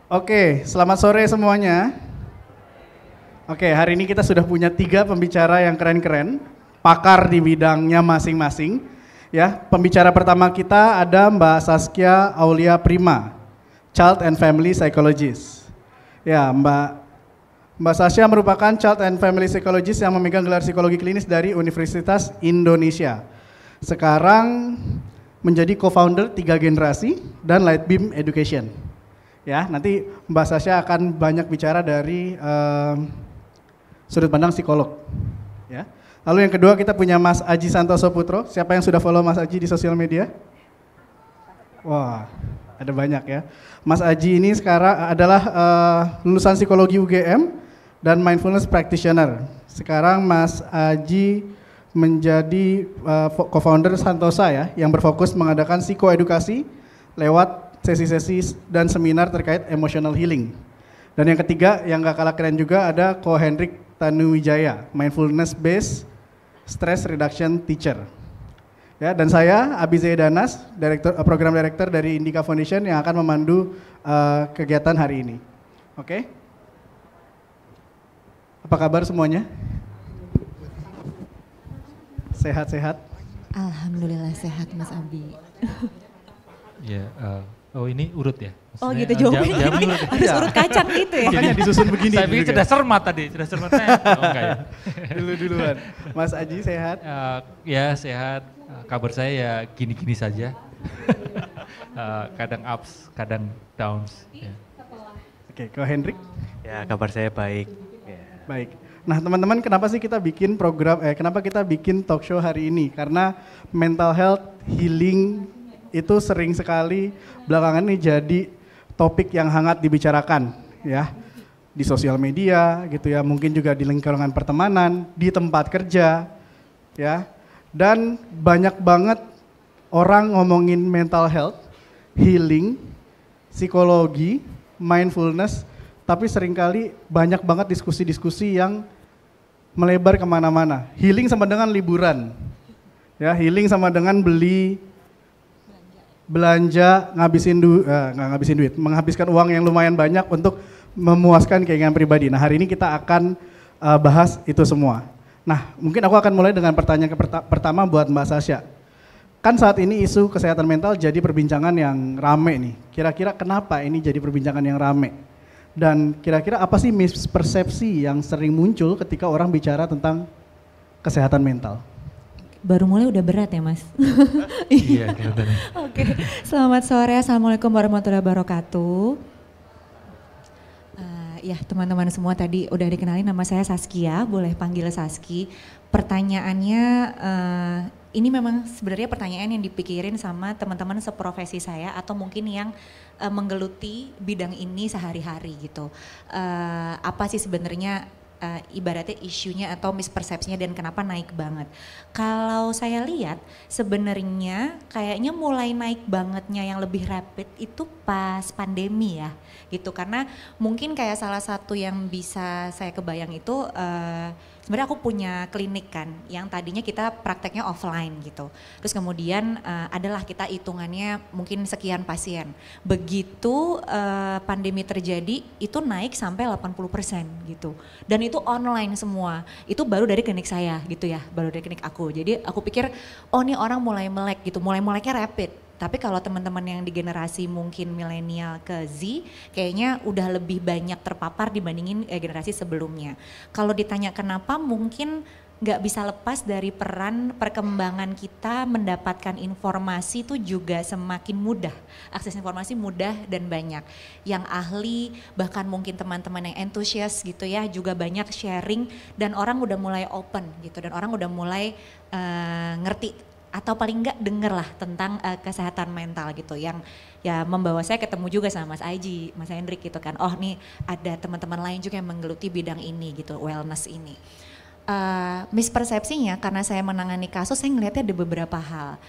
Oke, selamat sore semuanya. Oke, hari ini kita sudah punya 3 pembicara yang keren-keren, pakar di bidangnya masing-masing. Ya, pembicara pertama kita ada Mbak Saskia Aulia Prima, Child and Family Psychologist. Ya, Mbak Saskia merupakan Child and Family Psychologist yang memegang gelar psikologi klinis dari Universitas Indonesia. Sekarang menjadi co-founder 3 generasi dan Lightbeam Education. Ya, nanti Mbak Sasha akan banyak bicara dari sudut pandang psikolog. Ya. Lalu yang kedua kita punya Mas Aji Santoso Putro. Siapa yang sudah follow Mas Aji di sosial media? Wah, ada banyak ya. Mas Aji ini sekarang adalah lulusan psikologi UGM dan mindfulness practitioner. Sekarang Mas Aji menjadi co-founder Santosa ya, yang berfokus mengadakan psikoedukasi lewat sesi-sesi dan seminar terkait emotional healing. Dan yang ketiga yang gak kalah keren juga ada Ko Hendrik Tanuwijaya, mindfulness based stress reduction teacher. Ya, dan saya Abize Danas, program director dari Indika Foundation yang akan memandu kegiatan hari ini. Oke. Apa kabar semuanya? Sehat-sehat? Alhamdulillah sehat Mas Abi. Ya, oh ini urut ya? Maksudnya, oh gitu jawabannya. Harus urut kacang gitu ya? Makanya disusun begini. Saya pikir cerdas cermat tadi, cerdas cermatnya. Oh enggak ya? Duluan. Mas Aji sehat? Ya sehat, kabar saya ya gini-gini saja. Kadang ups, kadang downs. Ya. Oke, Ko Hendrik? Ya kabar saya baik. Ya. Baik. Nah teman-teman kenapa sih kita bikin kenapa kita bikin talk show hari ini? Karena mental health, healing itu sering sekali belakangan ini jadi topik yang hangat dibicarakan ya. Di sosial media gitu ya, mungkin juga di lingkungan pertemanan, di tempat kerja ya. Dan banyak banget orang ngomongin mental health, healing, psikologi, mindfulness, tapi seringkali banyak banget diskusi-diskusi yang melebar kemana-mana. Healing sama dengan liburan, ya healing sama dengan belanja, ngabisin duit, menghabiskan uang yang lumayan banyak untuk memuaskan keinginan pribadi. Nah hari ini kita akan bahas itu semua. Nah mungkin aku akan mulai dengan pertanyaan pertama buat Mbak Sasha. Kan saat ini isu kesehatan mental jadi perbincangan yang rame nih. Kira-kira kenapa ini jadi perbincangan yang rame? Dan kira-kira apa sih mispersepsi yang sering muncul ketika orang bicara tentang kesehatan mental? Baru mulai udah berat ya Mas? Iya kelihatannya. Oke, selamat sore, Assalamualaikum warahmatullahi wabarakatuh. Ya teman-teman semua tadi udah dikenalin, nama saya Saskia, boleh panggil Saski. Pertanyaannya, ini memang sebenarnya pertanyaan yang dipikirin sama teman-teman seprofesi saya atau mungkin yang menggeluti bidang ini sehari-hari gitu. Apa sih sebenarnya ibaratnya isunya atau mispersepsinya dan kenapa naik banget? Kalau saya lihat sebenarnya kayaknya mulai naik bangetnya yang lebih rapid itu pas pandemi ya gitu, karena mungkin kayak salah satu yang bisa saya kebayang itu sebenarnya aku punya klinik kan yang tadinya kita prakteknya offline gitu, terus kemudian adalah kita hitungannya mungkin sekian pasien, begitu pandemi terjadi itu naik sampai 80% gitu, dan itu online semua, itu baru dari klinik saya gitu ya, baru dari klinik aku. Jadi aku pikir oh ini orang mulai melek gitu, mulai-meleknya rapid. Tapi kalau teman-teman yang di generasi mungkin milenial ke Z kayaknya udah lebih banyak terpapar dibandingin generasi sebelumnya. Kalau ditanya kenapa, mungkin nggak bisa lepas dari peran perkembangan kita mendapatkan informasi itu juga semakin mudah. Akses informasi mudah dan banyak. Yang ahli bahkan mungkin teman-teman yang entusias gitu ya juga banyak sharing dan orang udah mulai open gitu dan orang udah mulai ngerti atau paling enggak denger lah tentang kesehatan mental gitu yang ya membawa saya ketemu juga sama Mas Aji, Mas Hendrik gitu kan. Oh nih ada teman-teman lain juga yang menggeluti bidang ini gitu, wellness ini. Mispersepsinya karena saya menangani kasus saya ngelihatnya ada beberapa hal.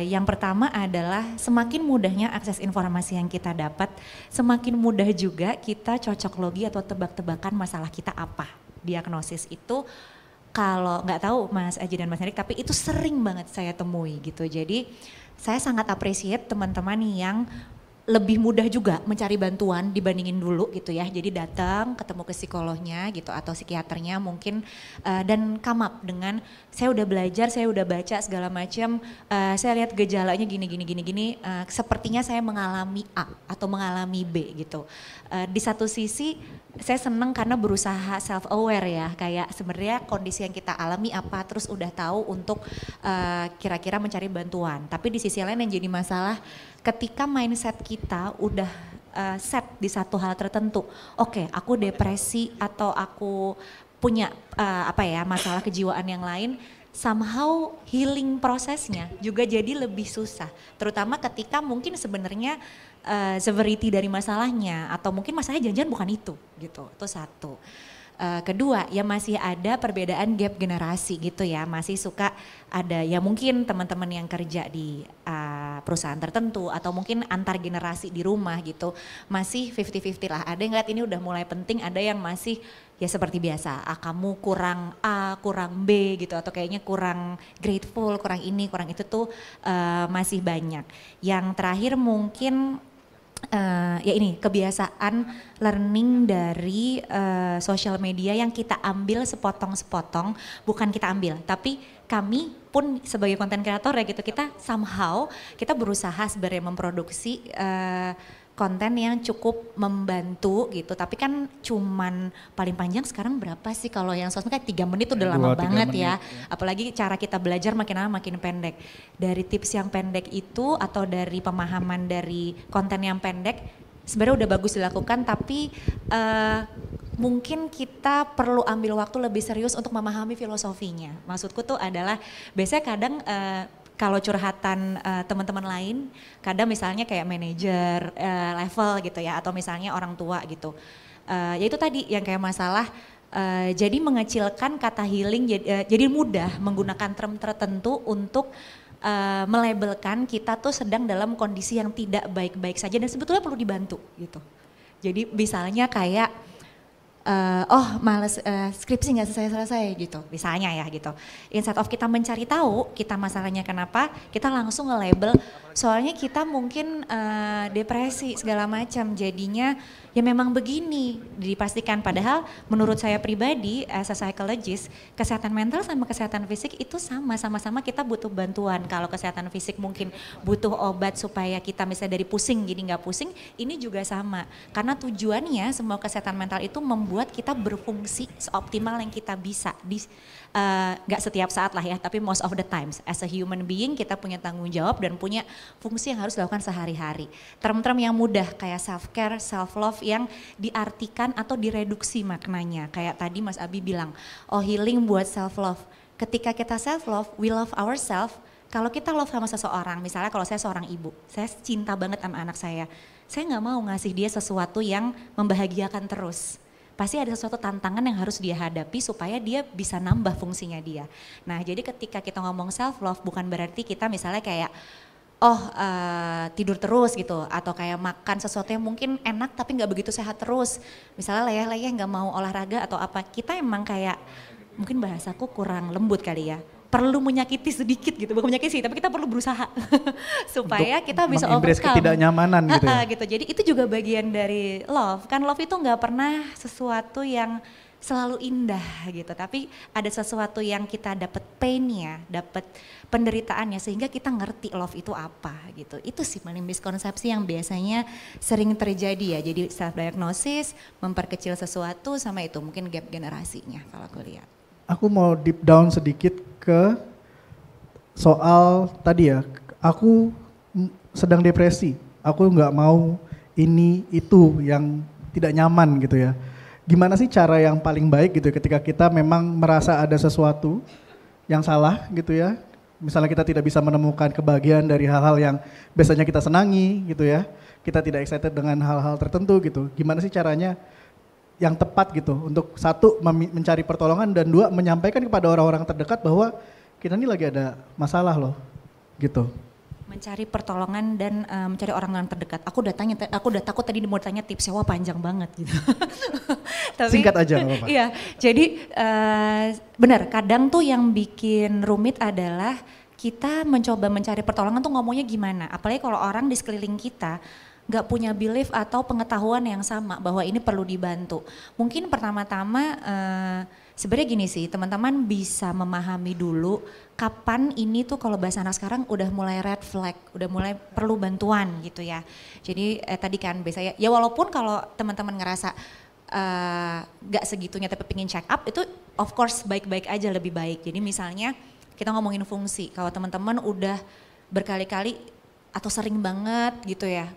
Yang pertama adalah semakin mudahnya akses informasi yang kita dapat, semakin mudah juga kita cocok logi atau tebak-tebakan masalah kita apa. Diagnosis itu kalau nggak tahu Mas Aji dan Mas Hendrik, tapi itu sering banget saya temui gitu. Jadi saya sangat appreciate teman-teman yang lebih mudah juga mencari bantuan dibandingin dulu gitu ya. Jadi datang ketemu ke psikolognya gitu atau psikiaternya mungkin dan come up dengan saya udah belajar, saya udah baca segala macam, saya lihat gejalanya gini, sepertinya saya mengalami A atau mengalami B gitu. Di satu sisi saya seneng karena berusaha self aware ya, kayak sebenarnya kondisi yang kita alami apa, terus udah tahu untuk kira-kira mencari bantuan. Tapi di sisi lain yang jadi masalah ketika mindset kita udah set di satu hal tertentu, oke, aku depresi atau aku punya masalah kejiwaan yang lain, somehow healing prosesnya juga jadi lebih susah. Terutama ketika mungkin sebenarnya severity dari masalahnya atau mungkin masalahnya jangan-jangan bukan itu gitu. Itu satu. Kedua, ya masih ada perbedaan gap generasi gitu ya, masih suka ada ya mungkin teman-teman yang kerja di perusahaan tertentu atau mungkin antar generasi di rumah gitu, masih 50-50 lah, ada yang lihat ini udah mulai penting, ada yang masih ya seperti biasa, kamu kurang A, kurang B gitu atau kayaknya kurang grateful, kurang ini, kurang itu tuh masih banyak. Yang terakhir mungkin ya ini kebiasaan learning dari social media yang kita ambil sepotong-sepotong, bukan kita ambil tapi kami pun sebagai konten kreator ya gitu, kita somehow kita berusaha sebenarnya memproduksi konten yang cukup membantu gitu, tapi kan cuman paling panjang sekarang berapa sih kalau yang sosmed kayak 3 menit udah lama banget menit, ya. Apalagi cara kita belajar makin lama makin pendek. Dari tips yang pendek itu atau dari pemahaman dari konten yang pendek sebenarnya udah bagus dilakukan, tapi mungkin kita perlu ambil waktu lebih serius untuk memahami filosofinya. Maksudku tuh adalah biasanya kadang kalau curhatan teman-teman lain, kadang misalnya kayak manajer level gitu ya, atau misalnya orang tua gitu. Ya itu tadi yang kayak masalah, jadi mengecilkan kata healing, jadi mudah menggunakan term tertentu untuk melabelkan kita tuh sedang dalam kondisi yang tidak baik-baik saja dan sebetulnya perlu dibantu gitu. Jadi misalnya kayak, males skripsi nggak selesai-selesai gitu, misalnya ya gitu. Instead of kita mencari tahu kita masalahnya kenapa, kita langsung nge-label soalnya kita mungkin depresi segala macam, jadinya ya memang begini dipastikan. Padahal menurut saya pribadi as a psychologist, kesehatan mental sama kesehatan fisik itu sama-sama kita butuh bantuan. Kalau kesehatan fisik mungkin butuh obat supaya kita misalnya dari pusing jadi nggak pusing, ini juga sama. Karena tujuannya semua kesehatan mental itu membuat kita berfungsi seoptimal yang kita bisa. Nggak setiap saat lah ya, tapi most of the times as a human being kita punya tanggung jawab dan punya fungsi yang harus dilakukan sehari-hari. Term-term yang mudah kayak self-care, self-love yang diartikan atau direduksi maknanya. Kayak tadi Mas Abi bilang, healing buat self-love. Ketika kita self-love, we love ourselves. Kalau kita love sama seseorang, misalnya kalau saya seorang ibu, saya cinta banget sama anak saya nggak mau ngasih dia sesuatu yang membahagiakan terus. Pasti ada sesuatu tantangan yang harus dia hadapi supaya dia bisa nambah fungsinya dia. Nah jadi ketika kita ngomong self-love bukan berarti kita misalnya kayak tidur terus gitu, atau kayak makan sesuatu yang mungkin enak tapi nggak begitu sehat terus. Misalnya leyeh-leyeh nggak mau olahraga atau apa, kita emang kayak mungkin bahasaku kurang lembut kali ya. Perlu menyakiti sedikit gitu, bukan menyakiti sih, tapi kita perlu berusaha supaya untuk kita bisa overcome ketidaknyamanan gitu ya. Gitu. Jadi itu juga bagian dari love. Kan love itu nggak pernah sesuatu yang selalu indah gitu, tapi ada sesuatu yang kita dapat pain-nya, dapat penderitaannya sehingga kita ngerti love itu apa gitu. Itu sih paling miskonsepsi yang biasanya sering terjadi ya. Jadi self diagnosis, memperkecil sesuatu, sama itu mungkin gap generasinya kalau aku lihat. Aku mau deep down sedikit ke soal tadi ya, aku sedang depresi, aku nggak mau ini itu yang tidak nyaman gitu ya. Gimana sih cara yang paling baik gitu ketika kita memang merasa ada sesuatu yang salah gitu ya. Misalnya kita tidak bisa menemukan kebahagiaan dari hal-hal yang biasanya kita senangi gitu ya. Kita tidak excited dengan hal-hal tertentu gitu. Gimana sih caranya yang tepat gitu untuk satu mencari pertolongan dan dua menyampaikan kepada orang-orang terdekat bahwa kita ini lagi ada masalah loh gitu. Mencari pertolongan dan mencari orang-orang terdekat. Aku udah takut tadi mau tanya tipsnya, wah panjang banget gitu. Tapi, singkat aja nggak apa-apa. Iya, jadi benar kadang tuh yang bikin rumit adalah kita mencoba mencari pertolongan tuh ngomongnya gimana. Apalagi kalau orang di sekeliling kita nggak punya belief atau pengetahuan yang sama bahwa ini perlu dibantu. Mungkin pertama-tama sebenarnya gini sih, teman-teman bisa memahami dulu kapan ini tuh kalau bahasa anak sekarang udah mulai red flag, udah mulai perlu bantuan gitu ya. Jadi tadi kan biasanya, ya walaupun kalau teman-teman ngerasa nggak segitunya tapi pengen check up, itu of course baik-baik aja, lebih baik. Jadi misalnya kita ngomongin fungsi, kalau teman-teman udah berkali-kali atau sering banget gitu ya,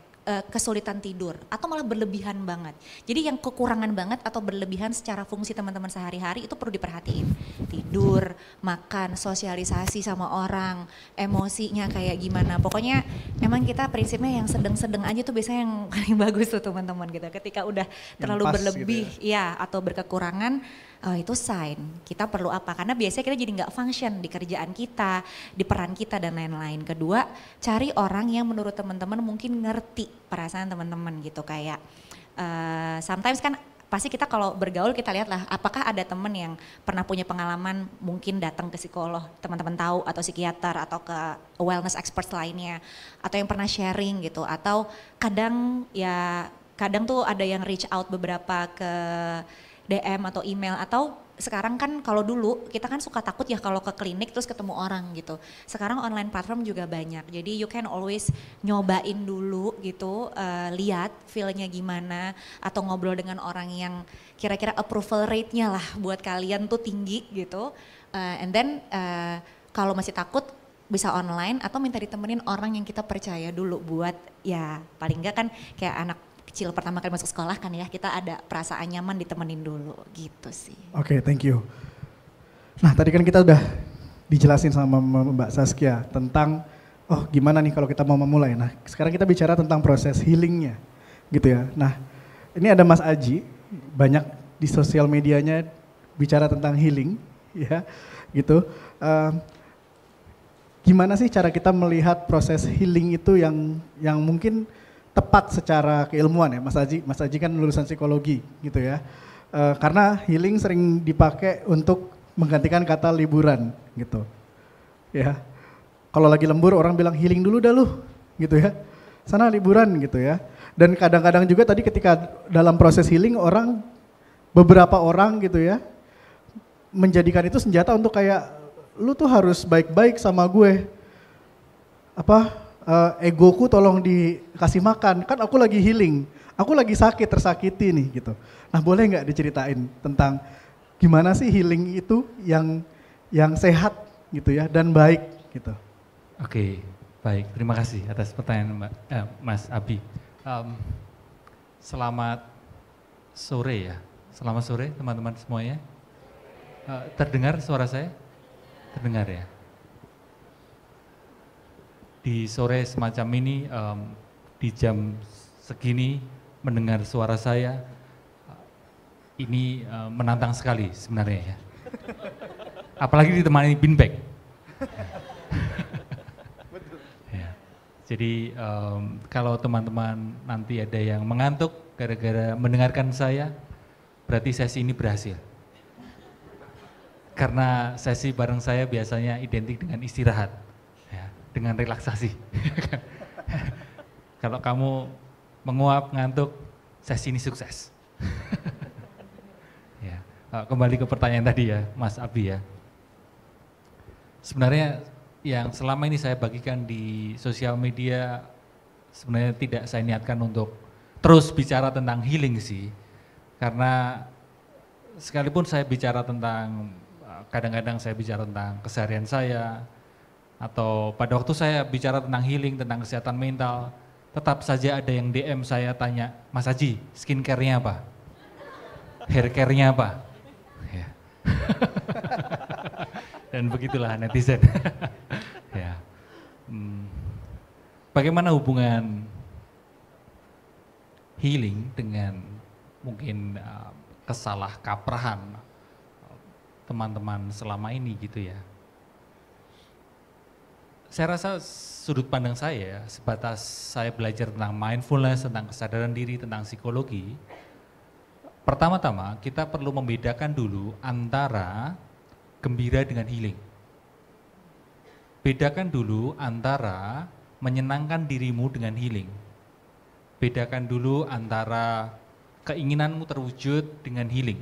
kesulitan tidur atau malah berlebihan banget. Jadi yang kekurangan banget atau berlebihan secara fungsi teman-teman sehari-hari itu perlu diperhatiin. Tidur, makan, sosialisasi sama orang, emosinya kayak gimana. Pokoknya emang kita prinsipnya yang sedang-sedang aja tuh biasanya yang paling bagus tuh teman-teman gitu. Ketika udah terlalu berlebih gitu ya atau berkekurangan, itu sign kita perlu apa, karena biasanya kita jadi nggak function di kerjaan kita, di peran kita dan lain-lain. Kedua, cari orang yang menurut teman-teman mungkin ngerti perasaan teman-teman gitu, kayak sometimes kan pasti kita kalau bergaul kita lihat lah apakah ada teman yang pernah punya pengalaman mungkin datang ke psikolog, teman-teman tahu, atau psikiater atau ke wellness experts lainnya, atau yang pernah sharing gitu, atau kadang tuh ada yang reach out beberapa ke DM atau email, atau sekarang kan kalau dulu kita kan suka takut ya kalau ke klinik terus ketemu orang gitu. Sekarang online platform juga banyak, jadi you can always nyobain dulu gitu, lihat feelnya gimana, atau ngobrol dengan orang yang kira-kira approval rate-nya lah buat kalian tuh tinggi gitu. And then kalau masih takut bisa online atau minta ditemenin orang yang kita percaya dulu, buat ya paling enggak kan kayak anak kecil pertama kali masuk sekolah kan ya, kita ada perasaan nyaman ditemenin dulu gitu sih. Oke, thank you. Nah tadi kan kita udah dijelasin sama Mbak Saskia tentang gimana nih kalau kita mau memulai. Nah sekarang kita bicara tentang proses healingnya gitu ya. Nah ini ada Mas Aji, banyak di sosial medianya bicara tentang healing ya gitu. Gimana sih cara kita melihat proses healing itu yang mungkin tepat secara keilmuan ya, Mas Aji kan lulusan psikologi gitu ya. Karena healing sering dipakai untuk menggantikan kata liburan gitu. Ya. Kalau lagi lembur orang bilang healing dulu dah lu gitu ya. Sana liburan gitu ya. Dan kadang-kadang juga tadi ketika dalam proses healing beberapa orang gitu ya menjadikan itu senjata untuk kayak lu tuh harus baik-baik sama gue. Egoku tolong dikasih makan, kan aku lagi healing, aku lagi sakit, tersakiti nih gitu. Nah boleh nggak diceritain tentang gimana sih healing itu yang sehat gitu ya dan baik gitu. Oke, baik, terima kasih atas pertanyaan Mas Abi. Selamat sore ya, selamat sore teman-teman semuanya. Terdengar suara saya? Terdengar ya? Di sore semacam ini, di jam segini mendengar suara saya, ini menantang sekali sebenarnya ya. Apalagi ditemani beanbag. Ya. Jadi kalau teman-teman nanti ada yang mengantuk gara-gara mendengarkan saya, berarti sesi ini berhasil. Karena sesi bareng saya biasanya identik dengan istirahat, ya, dengan relaksasi. Kalau kamu menguap, ngantuk, sesi ini sukses. Ya, kembali ke pertanyaan tadi ya, Mas Abi ya. Sebenarnya yang selama ini saya bagikan di sosial media sebenarnya tidak saya niatkan untuk terus bicara tentang healing sih. Karena sekalipun saya bicara tentang, kadang-kadang saya bicara tentang keseharian saya, atau pada waktu saya bicara tentang healing, tentang kesehatan mental, tetap saja ada yang DM saya tanya, Mas Haji, skincare-nya apa? Hair care-nya apa? Ya. Dan begitulah netizen. Ya. Bagaimana hubungan healing dengan mungkin kesalah kaprahan teman-teman selama ini gitu ya. Saya rasa sudut pandang saya sebatas saya belajar tentang mindfulness, tentang kesadaran diri, tentang psikologi. Pertama-tama kita perlu membedakan dulu antara gembira dengan healing. Bedakan dulu antara menyenangkan dirimu dengan healing. bedakan dulu antara keinginanmu terwujud dengan healing.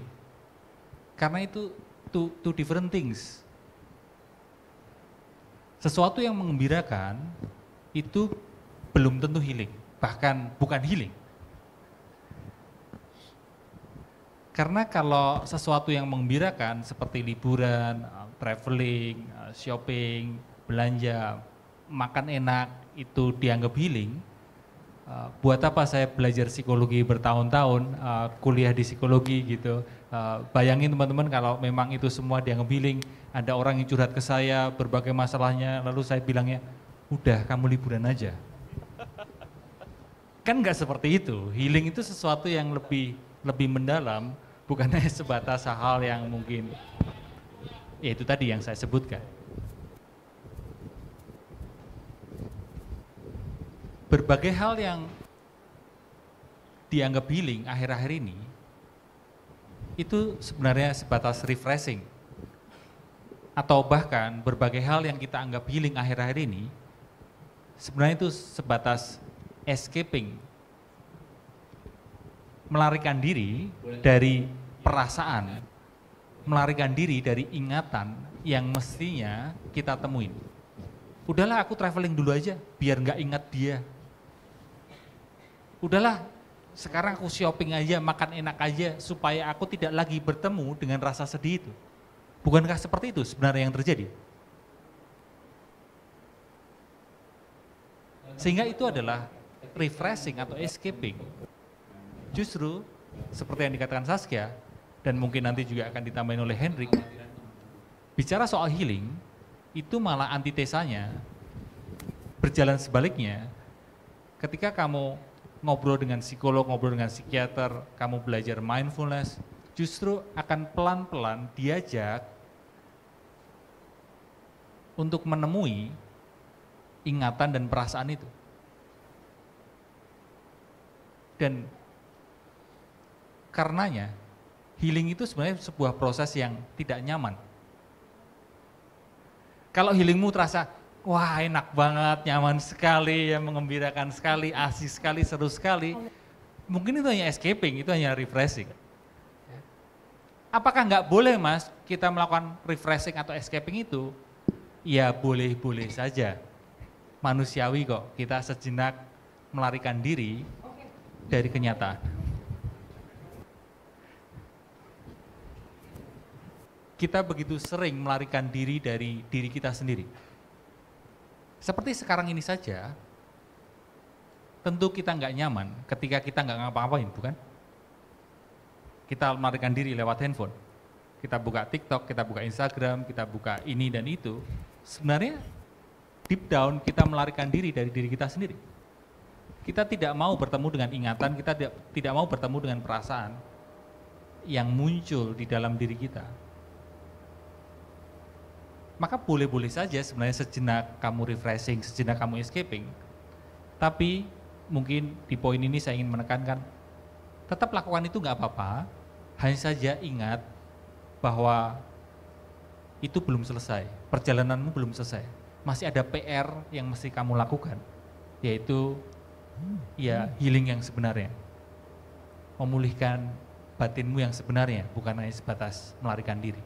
Karena itu two different things. Sesuatu yang mengembirakan itu belum tentu healing, bahkan bukan healing. Karena kalau sesuatu yang mengembirakan seperti liburan, traveling, shopping, belanja, makan enak itu dianggap healing, buat apa saya belajar psikologi bertahun-tahun, kuliah di psikologi gitu. Bayangin teman-teman kalau memang itu semua dianggap healing, ada orang yang curhat ke saya berbagai masalahnya, lalu saya bilangnya, udah kamu liburan aja. Kan nggak seperti itu, healing itu sesuatu yang lebih mendalam, bukan hanya sebatas hal yang mungkin, ya itu tadi yang saya sebutkan. Berbagai hal yang dianggap healing akhir-akhir ini, itu sebenarnya sebatas refreshing. Atau bahkan berbagai hal yang kita anggap healing akhir-akhir ini, sebenarnya itu sebatas escaping, melarikan diri dari perasaan, melarikan diri dari ingatan yang mestinya kita temuin. Udahlah aku traveling dulu aja, biar nggak ingat dia. Udahlah, sekarang aku shopping aja, makan enak aja, supaya aku tidak lagi bertemu dengan rasa sedih itu. Bukankah seperti itu sebenarnya yang terjadi? Sehingga itu adalah refreshing atau escaping. Justru seperti yang dikatakan Saskia, dan mungkin nanti juga akan ditambahin oleh Hendrik, bicara soal healing, itu malah antitesanya, berjalan sebaliknya, ketika kamu ngobrol dengan psikolog, ngobrol dengan psikiater, kamu belajar mindfulness, justru akan pelan-pelan diajak untuk menemui ingatan dan perasaan itu. Dan karenanya, healing itu sebenarnya sebuah proses yang tidak nyaman. Kalau healingmu terasa, wah enak banget, nyaman sekali, ya mengembirakan sekali, asik sekali, seru sekali, mungkin itu hanya escaping, itu hanya refreshing. Apakah nggak boleh Mas kita melakukan refreshing atau escaping itu? Ya boleh-boleh saja, manusiawi kok, kita sejenak melarikan diri dari kenyataan. Kita begitu sering melarikan diri dari diri kita sendiri. Seperti sekarang ini saja, tentu kita nggak nyaman ketika kita nggak ngapa-ngapain, bukan? Kita melarikan diri lewat handphone. Kita buka TikTok, kita buka Instagram, kita buka ini dan itu. Sebenarnya deep down kita melarikan diri dari diri kita sendiri. Kita tidak mau bertemu dengan ingatan, kita tidak mau bertemu dengan perasaan yang muncul di dalam diri kita. Maka boleh-boleh saja sebenarnya sejenak kamu refreshing, sejenak kamu escaping. Tapi mungkin di poin ini saya ingin menekankan, tetap lakukan itu nggak apa-apa, hanya saja ingat bahwa itu belum selesai, perjalananmu belum selesai. Masih ada PR yang mesti kamu lakukan, yaitu ya healing yang sebenarnya. Memulihkan batinmu yang sebenarnya, bukan hanya sebatas melarikan diri.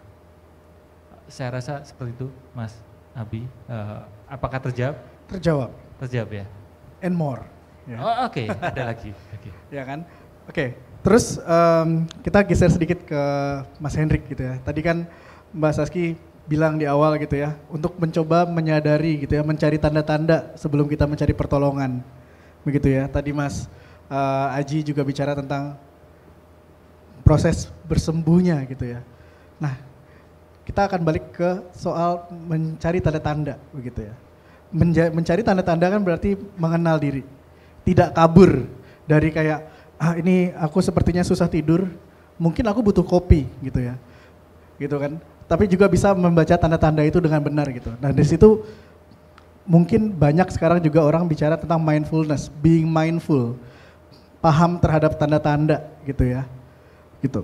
Saya rasa seperti itu, Mas Abi. Apakah terjawab? Terjawab. Terjawab ya. And more. Ya. Oh, oke, ada lagi. Okay. Ya kan? Oke. Terus kita geser sedikit ke Mas Hendrik gitu ya. Tadi kan Mbak Saski bilang di awal gitu ya, untuk mencoba menyadari gitu ya, mencari tanda-tanda sebelum kita mencari pertolongan. Begitu ya. Tadi Mas Aji juga bicara tentang proses bersembuhnya gitu ya. Nah, kita akan balik ke soal mencari tanda-tanda begitu ya. Mencari tanda-tanda kan berarti mengenal diri. Tidak kabur dari kayak, ini aku sepertinya susah tidur, mungkin aku butuh kopi gitu ya. Gitu kan. Tapi juga bisa membaca tanda-tanda itu dengan benar gitu. Nah, di situ mungkin banyak sekarang juga orang bicara tentang mindfulness, being mindful. Paham terhadap tanda-tanda gitu ya. Gitu.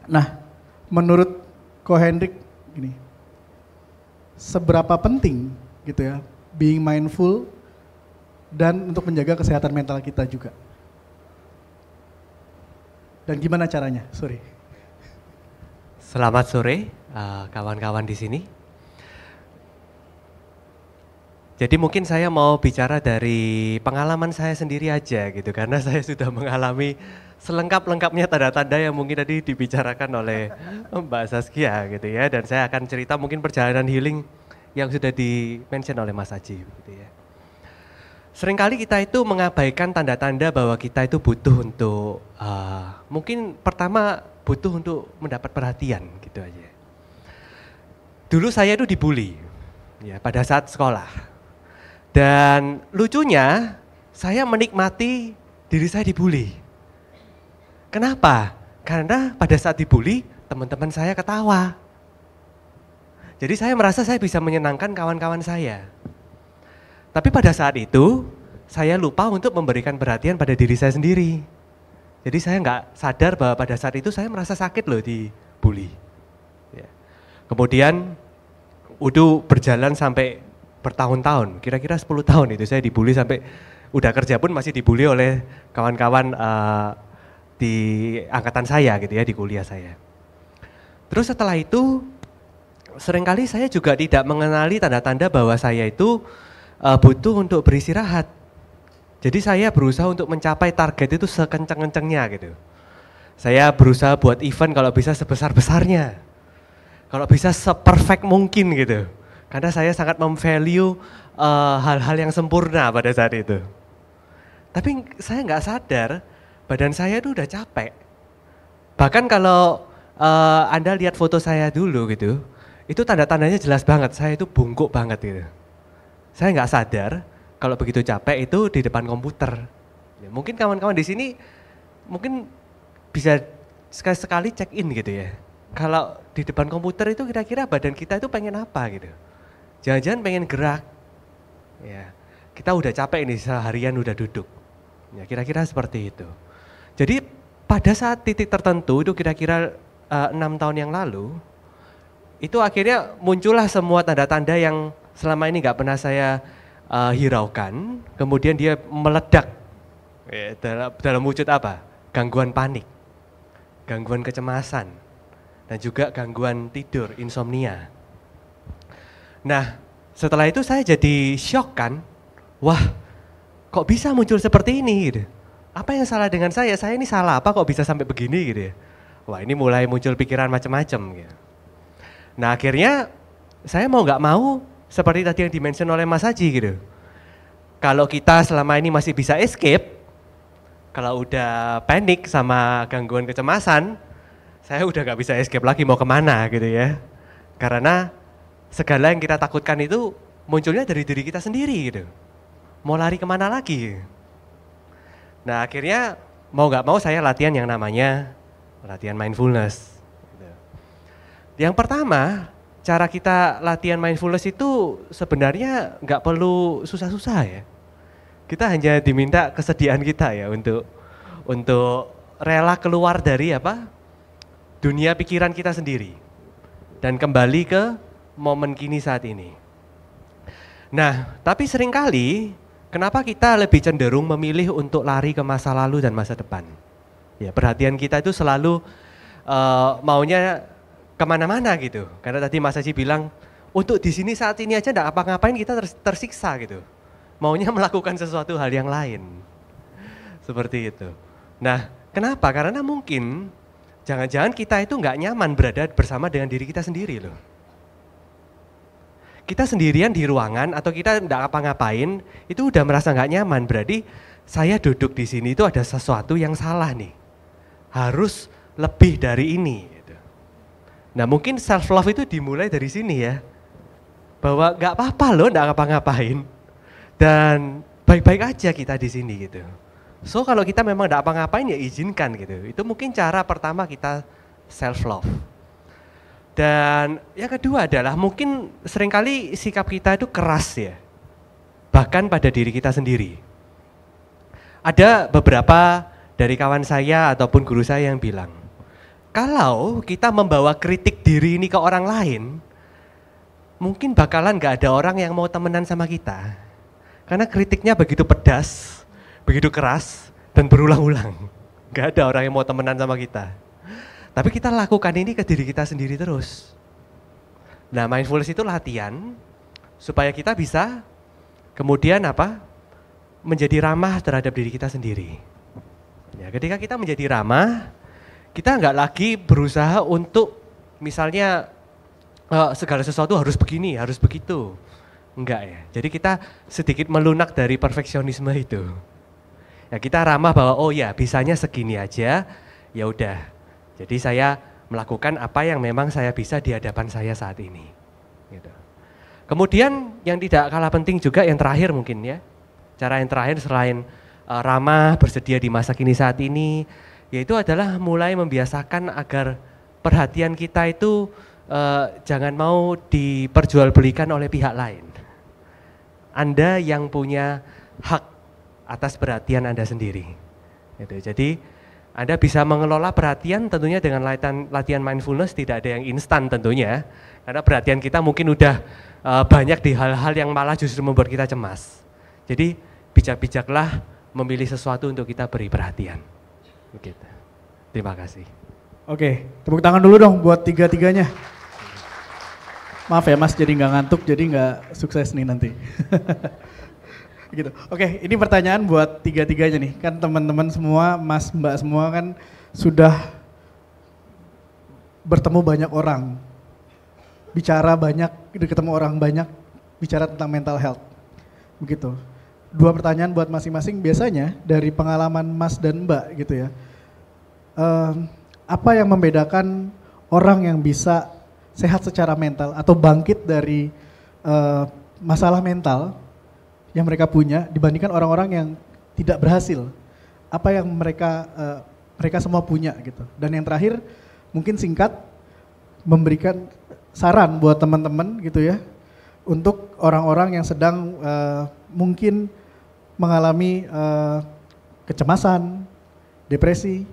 Nah, menurut Ko Hendrik gini, seberapa penting gitu ya being mindful dan untuk menjaga kesehatan mental kita juga. Dan gimana caranya? Sorry. Selamat sore kawan-kawan di sini. Jadi mungkin saya mau bicara dari pengalaman saya sendiri aja gitu, karena saya sudah mengalami selengkap-lengkapnya tanda-tanda yang mungkin tadi dibicarakan oleh Mbak Saskia gitu ya, dan saya akan cerita mungkin perjalanan healing yang sudah di-mention oleh Mas Aji gitu ya. Seringkali kita itu mengabaikan tanda-tanda bahwa kita itu butuh untuk mungkin pertama butuh untuk mendapat perhatian gitu aja. Dulu saya itu dibully ya pada saat sekolah. Dan lucunya saya menikmati diri saya dibully. Kenapa? Karena pada saat dibully teman-teman saya ketawa. Jadi saya merasa saya bisa menyenangkan kawan-kawan saya. Tapi pada saat itu saya lupa untuk memberikan perhatian pada diri saya sendiri. Jadi saya nggak sadar bahwa pada saat itu saya merasa sakit loh dibully. Ya. Kemudian udah berjalan sampai bertahun-tahun, kira-kira 10 tahun itu saya dibully sampai udah kerja pun masih dibully oleh kawan-kawan di angkatan saya gitu ya, di kuliah saya. Terus setelah itu seringkali saya juga tidak mengenali tanda-tanda bahwa saya itu butuh untuk beristirahat. Jadi saya berusaha untuk mencapai target itu sekenceng-kencengnya gitu. Saya berusaha buat event kalau bisa sebesar-besarnya. Kalau bisa seperfect mungkin gitu. Karena saya sangat memvalue hal-hal yang sempurna pada saat itu. Tapi saya nggak sadar badan saya itu udah capek. Bahkan kalau Anda lihat foto saya dulu gitu, itu tanda-tandanya jelas banget, saya itu bungkuk banget gitu. Saya nggak sadar kalau begitu capek itu di depan komputer. Ya, mungkin kawan-kawan di sini mungkin bisa sekali-sekali check in gitu ya. Kalau di depan komputer itu kira-kira badan kita itu pengen apa gitu. Jangan-jangan pengen gerak, ya kita udah capek nih seharian udah duduk, ya kira-kira seperti itu. Jadi pada saat titik tertentu itu kira-kira 6 tahun yang lalu, itu akhirnya muncullah semua tanda-tanda yang selama ini nggak pernah saya hiraukan, kemudian dia meledak ya, dalam wujud apa? Gangguan panik, gangguan kecemasan, dan juga gangguan tidur, insomnia. Nah, setelah itu saya jadi shock kan, wah kok bisa muncul seperti ini gitu. Apa yang salah dengan saya ini salah apa kok bisa sampai begini gitu ya. Wah ini mulai muncul pikiran macam-macam gitu. Nah akhirnya saya mau gak mau seperti tadi yang dimention oleh Mas Haji gitu. Kalau kita selama ini masih bisa escape, kalau udah panik sama gangguan kecemasan, saya udah gak bisa escape lagi mau kemana gitu ya. Karena segala yang kita takutkan itu munculnya dari diri kita sendiri gitu. Mau lari kemana lagi? Nah akhirnya mau gak mau saya latihan yang namanya latihan mindfulness. Yang pertama, cara kita latihan mindfulness itu sebenarnya gak perlu susah-susah ya. Kita hanya diminta kesediaan kita ya untuk rela keluar dari dunia pikiran kita sendiri dan kembali ke momen kini saat ini. Nah, tapi seringkali kenapa kita lebih cenderung memilih untuk lari ke masa lalu dan masa depan? Ya, perhatian kita itu selalu maunya kemana-mana gitu. Karena tadi Mas Haji bilang, untuk di sini saat ini aja enggak apa-ngapain kita tersiksa gitu. Maunya melakukan sesuatu hal yang lain. Seperti itu. Nah, kenapa? Karena mungkin jangan-jangan kita itu enggak nyaman berada bersama dengan diri kita sendiri loh. Kita sendirian di ruangan atau kita enggak apa-ngapain, itu udah merasa enggak nyaman, berarti saya duduk di sini itu ada sesuatu yang salah nih. Harus lebih dari ini. Gitu. Nah mungkin self love itu dimulai dari sini ya, bahwa enggak apa-apa loh enggak apa-ngapain, dan baik-baik aja kita di sini gitu. So kalau kita memang enggak apa-ngapain ya izinkan gitu. Itu mungkin cara pertama kita self love. Dan yang kedua adalah mungkin seringkali sikap kita itu keras ya, bahkan pada diri kita sendiri. Ada beberapa dari kawan saya ataupun guru saya yang bilang, kalau kita membawa kritik diri ini ke orang lain, mungkin bakalan gak ada orang yang mau temenan sama kita. Karena kritiknya begitu pedas, begitu keras, dan berulang-ulang. Gak ada orang yang mau temenan sama kita. Tapi kita lakukan ini ke diri kita sendiri terus. Nah, mindfulness itu latihan supaya kita bisa kemudian apa? Menjadi ramah terhadap diri kita sendiri. Ya, ketika kita menjadi ramah, kita nggak lagi berusaha untuk misalnya segala sesuatu harus begini, harus begitu. Enggak ya. Jadi kita sedikit melunak dari perfeksionisme itu. Ya, kita ramah bahwa oh ya, bisanya segini aja. Ya udah. Jadi saya melakukan apa yang memang saya bisa di hadapan saya saat ini. Gitu. Kemudian yang tidak kalah penting juga yang terakhir mungkin ya. Cara yang terakhir selain ramah, bersedia di masa kini saat ini, yaitu adalah mulai membiasakan agar perhatian kita itu jangan mau diperjualbelikan oleh pihak lain. Anda yang punya hak atas perhatian Anda sendiri. Gitu. Jadi Anda bisa mengelola perhatian tentunya dengan latihan mindfulness, tidak ada yang instan tentunya. Karena perhatian kita mungkin udah banyak di hal-hal yang malah justru membuat kita cemas. Jadi bijak-bijaklah memilih sesuatu untuk kita beri perhatian. Begitu. Terima kasih. Oke, tepuk tangan dulu dong buat tiga-tiganya. Maaf ya Mas, jadi nggak ngantuk, jadi nggak sukses nih nanti. Gitu. Oke, ini pertanyaan buat tiga-tiganya nih. Kan teman-teman semua, Mas, Mbak semua kan sudah bertemu banyak orang, bicara banyak, ketemu orang banyak, bicara tentang mental health. Begitu. Dua pertanyaan buat masing-masing. Biasanya dari pengalaman Mas dan Mbak gitu ya. Apa yang membedakan orang yang bisa sehat secara mental atau bangkit dari masalah mental yang mereka punya dibandingkan orang-orang yang tidak berhasil? Apa yang mereka semua punya gitu. Dan yang terakhir mungkin singkat, memberikan saran buat teman-teman gitu ya, untuk orang-orang yang sedang mungkin mengalami kecemasan, depresi.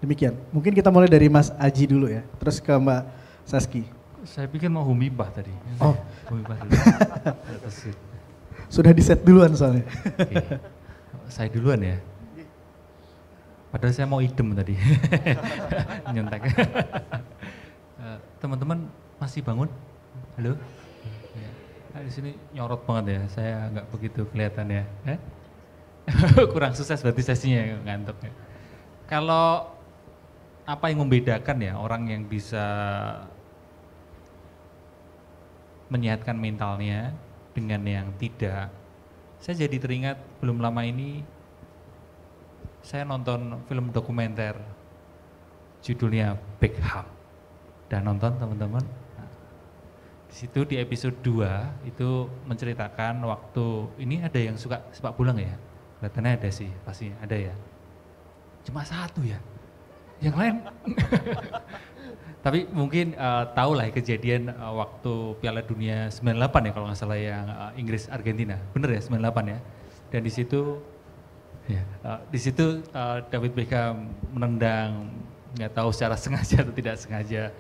Demikian. Mungkin kita mulai dari Mas Aji dulu ya, terus ke Mbak Saski. Saya pikir mau Humibah tadi. Oh. Humibah dulu. Sudah di set duluan soalnya. Oke. Saya duluan ya. Padahal saya mau idem tadi. Nyontek. Teman-teman masih bangun? Halo? Di sini nyorot banget ya. Saya nggak begitu kelihatan ya. Kurang sukses berarti sesinya ngantuk ya. Kalau apa yang membedakan ya orang yang bisa menyehatkan mentalnya dengan yang tidak. Saya jadi teringat belum lama ini saya nonton film dokumenter judulnya Beckham. Dan nonton teman-teman. Nah, di situ di episode 2 itu menceritakan waktu ini ada yang suka sepak bola nggak ya? Kelihatannya ada sih, pasti ada ya. Cuma satu ya. Yang lain tapi mungkin tahu lah kejadian waktu Piala Dunia 98 ya kalau nggak salah yang Inggris Argentina, bener ya 98 ya. Dan di situ David Beckham menendang, nggak tahu secara sengaja atau tidak sengaja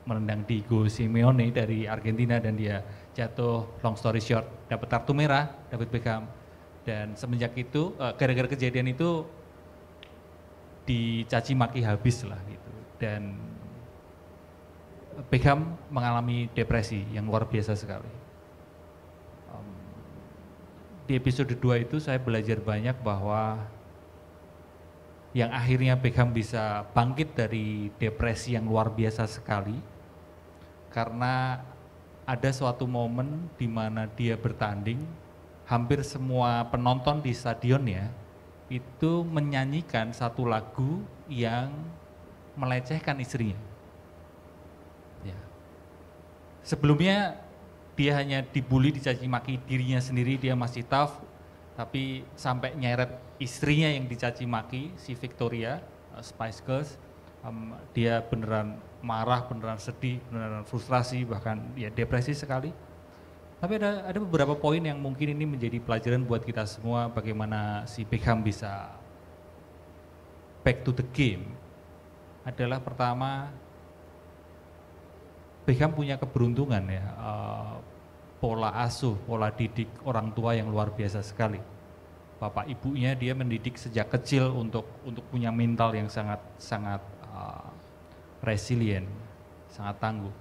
menendang Diego Simeone dari Argentina dan dia jatuh, long story short dapat kartu merah David Beckham. Dan semenjak itu gara-gara kejadian itu dicaci maki habis lah gitu. Dan Beckham mengalami depresi yang luar biasa sekali. Di episode 2 itu saya belajar banyak bahwa yang akhirnya Beckham bisa bangkit dari depresi yang luar biasa sekali karena ada suatu momen di mana dia bertanding, hampir semua penonton di stadionnya itu menyanyikan satu lagu yang melecehkan istrinya. Ya. Sebelumnya dia hanya dibully, dicaci maki dirinya sendiri, dia masih tough, tapi sampai nyeret istrinya yang dicaci maki, si Victoria, Spice Girls, dia beneran marah, beneran sedih, beneran frustrasi, bahkan ya depresi sekali. Tapi ada beberapa poin yang mungkin ini menjadi pelajaran buat kita semua bagaimana si Beckham bisa back to the game. Adalah pertama, Beckham punya keberuntungan ya, pola asuh, pola didik orang tua yang luar biasa sekali. bapak ibunya dia mendidik sejak kecil untuk punya mental yang sangat resilient, sangat tangguh.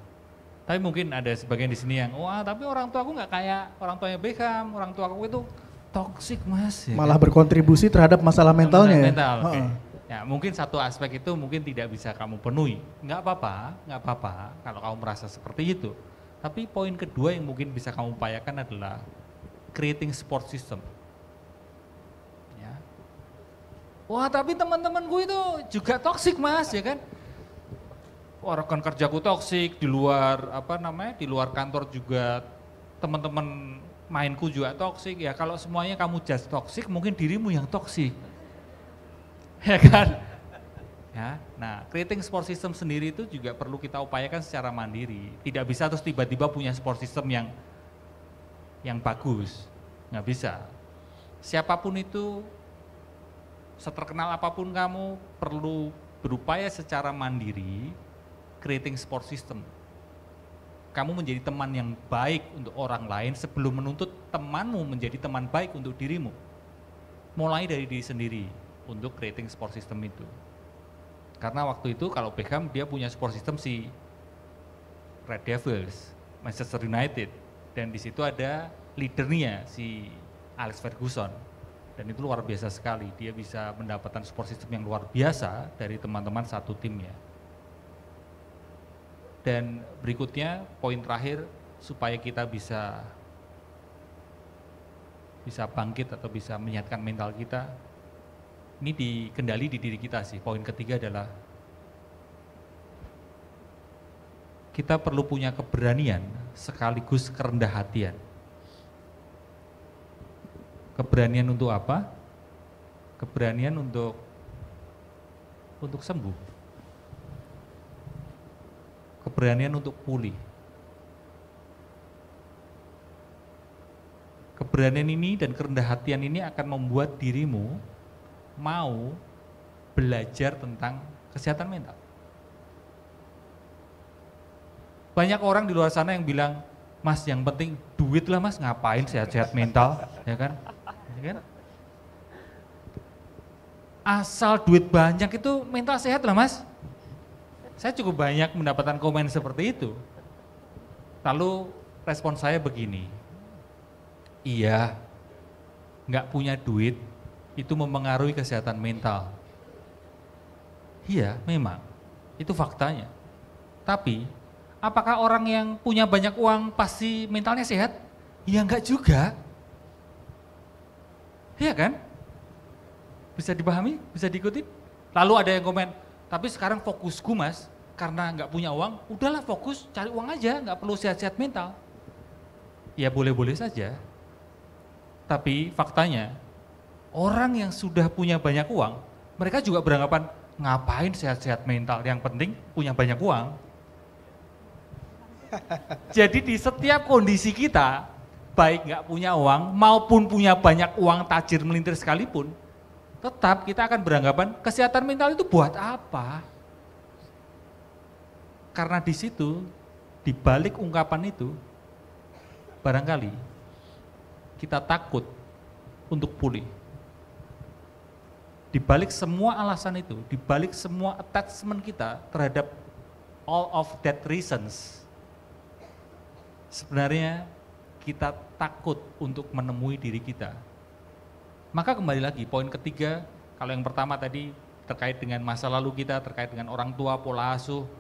Tapi mungkin ada sebagian di sini yang, wah tapi orang tua aku nggak kayak orang tuanya Beckham, orang tua aku itu toksik mas. Ya Malah kan? berkontribusi terhadap masalah mentalnya ya? Mental, oke. Heeh. Ya mungkin satu aspek itu mungkin tidak bisa kamu penuhi. Nggak apa-apa kalau kamu merasa seperti itu. Tapi poin kedua yang mungkin bisa kamu upayakan adalah creating support system. Ya. Wah tapi teman-temanku itu juga toksik mas, ya kan? Wah, rekan kerjaku toksik, di luar di luar kantor juga teman-teman mainku juga toksik. Ya kalau semuanya kamu just toksik, mungkin dirimu yang toksik. Ya kan? Ya, nah creating support system sendiri itu juga perlu kita upayakan secara mandiri. Tidak bisa terus tiba-tiba punya support system yang bagus, nggak bisa. Siapapun itu, seterkenal apapun kamu, perlu berupaya secara mandiri creating support system. Kamu menjadi teman yang baik untuk orang lain sebelum menuntut temanmu menjadi teman baik untuk dirimu. Mulai dari diri sendiri untuk creating support system itu. Karena waktu itu kalau Beckham dia punya support system si Red Devils, Manchester United, dan di situ ada leadernya si Alex Ferguson. Dan itu luar biasa sekali, dia bisa mendapatkan support system yang luar biasa dari teman-teman satu timnya. Dan berikutnya poin terakhir supaya kita bisa bangkit atau bisa menyehatkan mental kita, ini dikendali di diri kita sih. Poin ketiga adalah kita perlu punya keberanian sekaligus kerendah hatian. Keberanian untuk apa? Keberanian untuk sembuh. Keberanian untuk pulih. Keberanian ini dan kerendah hatian ini akan membuat dirimu mau belajar tentang kesehatan mental. Banyak orang di luar sana yang bilang, mas yang penting duit lah mas, ngapain sehat-sehat mental, ya kan? Ya kan? Asal duit banyak itu mental sehat lah mas. Saya cukup banyak mendapatkan komen seperti itu. Lalu respon saya begini, iya, nggak punya duit itu mempengaruhi kesehatan mental. Iya, memang, itu faktanya. Tapi, apakah orang yang punya banyak uang pasti mentalnya sehat? Ya enggak juga. Iya kan? Bisa dipahami? Bisa diikuti? Lalu ada yang komen, tapi sekarang fokusku mas, karena nggak punya uang, udahlah fokus cari uang aja, nggak perlu sehat-sehat mental. Ya boleh-boleh saja. Tapi faktanya, orang yang sudah punya banyak uang, mereka juga beranggapan, ngapain sehat-sehat mental, yang penting punya banyak uang. Jadi di setiap kondisi kita, baik nggak punya uang maupun punya banyak uang tajir melintir sekalipun, tetap kita akan beranggapan kesehatan mental itu buat apa? Karena di situ, di balik ungkapan itu, barangkali kita takut untuk pulih. Di balik semua alasan itu, di balik semua attachment kita terhadap all of that reasons, sebenarnya kita takut untuk menemui diri kita. Maka kembali lagi, poin ketiga, kalau yang pertama tadi terkait dengan masa lalu kita, terkait dengan orang tua, pola asuh,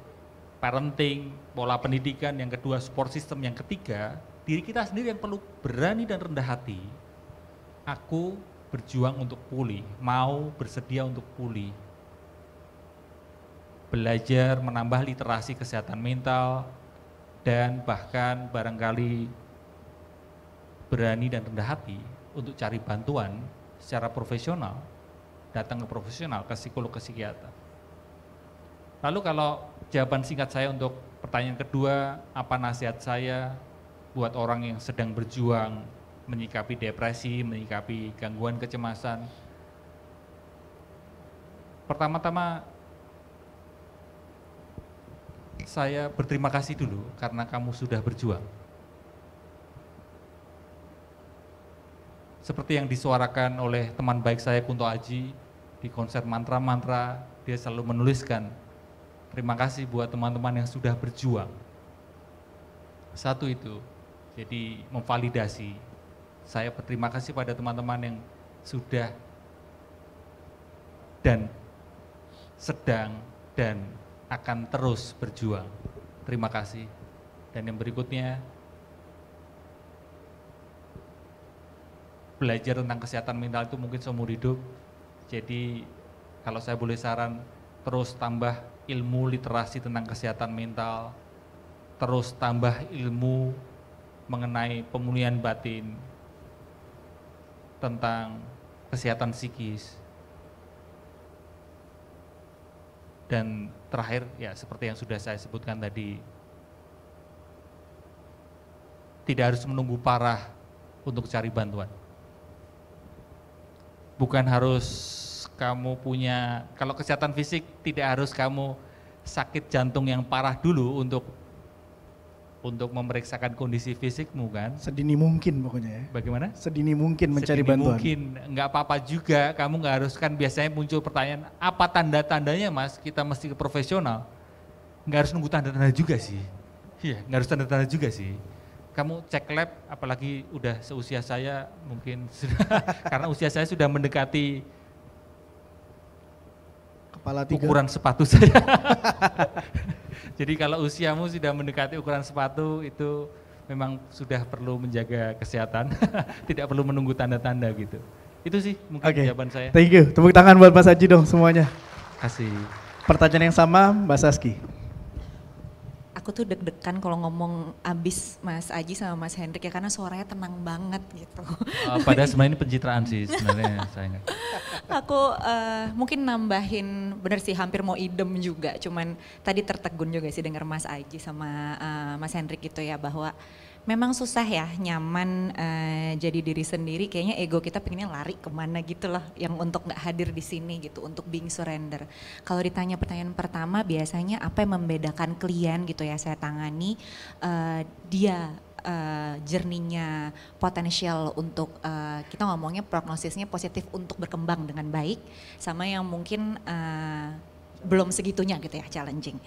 parenting, pola pendidikan, yang kedua support system, yang ketiga, diri kita sendiri yang perlu berani dan rendah hati. Aku berjuang untuk pulih, mau bersedia untuk pulih. Belajar menambah literasi kesehatan mental, dan bahkan barangkali berani dan rendah hati untuk cari bantuan secara profesional, datang ke profesional, ke psikolog, ke psikiater. Lalu kalau jawaban singkat saya untuk pertanyaan kedua, apa nasihat saya buat orang yang sedang berjuang menyikapi depresi, menyikapi gangguan kecemasan? Pertama-tama, saya berterima kasih dulu karena kamu sudah berjuang. seperti yang disuarakan oleh teman baik saya Kunto Aji di konser mantra-mantra, dia selalu menuliskan, terima kasih buat teman-teman yang sudah berjuang. Satu itu, jadi memvalidasi. Saya berterima kasih pada teman-teman yang sudah dan sedang dan akan terus berjuang. Terima kasih. Dan yang berikutnya, belajar tentang kesehatan mental itu mungkin seumur hidup. Jadi kalau saya boleh saran, terus tambah ilmu literasi tentang kesehatan mental, terus tambah ilmu mengenai pemulihan batin, tentang kesehatan psikis. Dan terakhir, ya seperti yang sudah saya sebutkan tadi, tidak harus menunggu parah untuk cari bantuan. Bukan harus kamu punya, kalau kesehatan fisik tidak harus kamu sakit jantung yang parah dulu untuk memeriksakan kondisi fisikmu kan. Sedini mungkin pokoknya ya. Bagaimana? Sedini mungkin mencari bantuan. Mungkin, nggak apa-apa juga, kamu nggak harus, kan biasanya muncul pertanyaan, apa tanda-tandanya Mas, kita mesti ke profesional. Nggak harus nunggu tanda-tanda juga sih. Iya, nggak harus tanda-tanda juga sih. Kamu cek lab, apalagi udah seusia saya, mungkin karena usia saya sudah mendekati Kepala 3. ukuran sepatu saya. Jadi kalau usiamu sudah mendekati ukuran sepatu, itu memang sudah perlu menjaga kesehatan, tidak perlu menunggu tanda-tanda gitu. Itu sih mungkin jawaban saya. Thank you, tepuk tangan buat Mas Aji dong semuanya. Kasih. Pertanyaan yang sama Mbak Saski. Aku tuh deg-degan kalau ngomong abis Mas Aji sama Mas Hendrik ya, karena suaranya tenang banget gitu. Padahal sebenarnya ini pencitraan sih sebenarnya saya. Aku mungkin nambahin, bener sih hampir mau idem juga, cuman tadi tertegun juga sih denger Mas Aji sama Mas Hendrik gitu ya, bahwa memang susah ya nyaman jadi diri sendiri, kayaknya ego kita pengennya lari kemana gitu loh, yang untuk gak hadir di sini gitu, untuk being surrender. Kalau ditanya pertanyaan pertama, biasanya apa yang membedakan klien gitu ya, saya tangani dia journey-nya potensial untuk kita ngomongnya prognosisnya positif untuk berkembang dengan baik, sama yang mungkin belum segitunya gitu ya, challenging.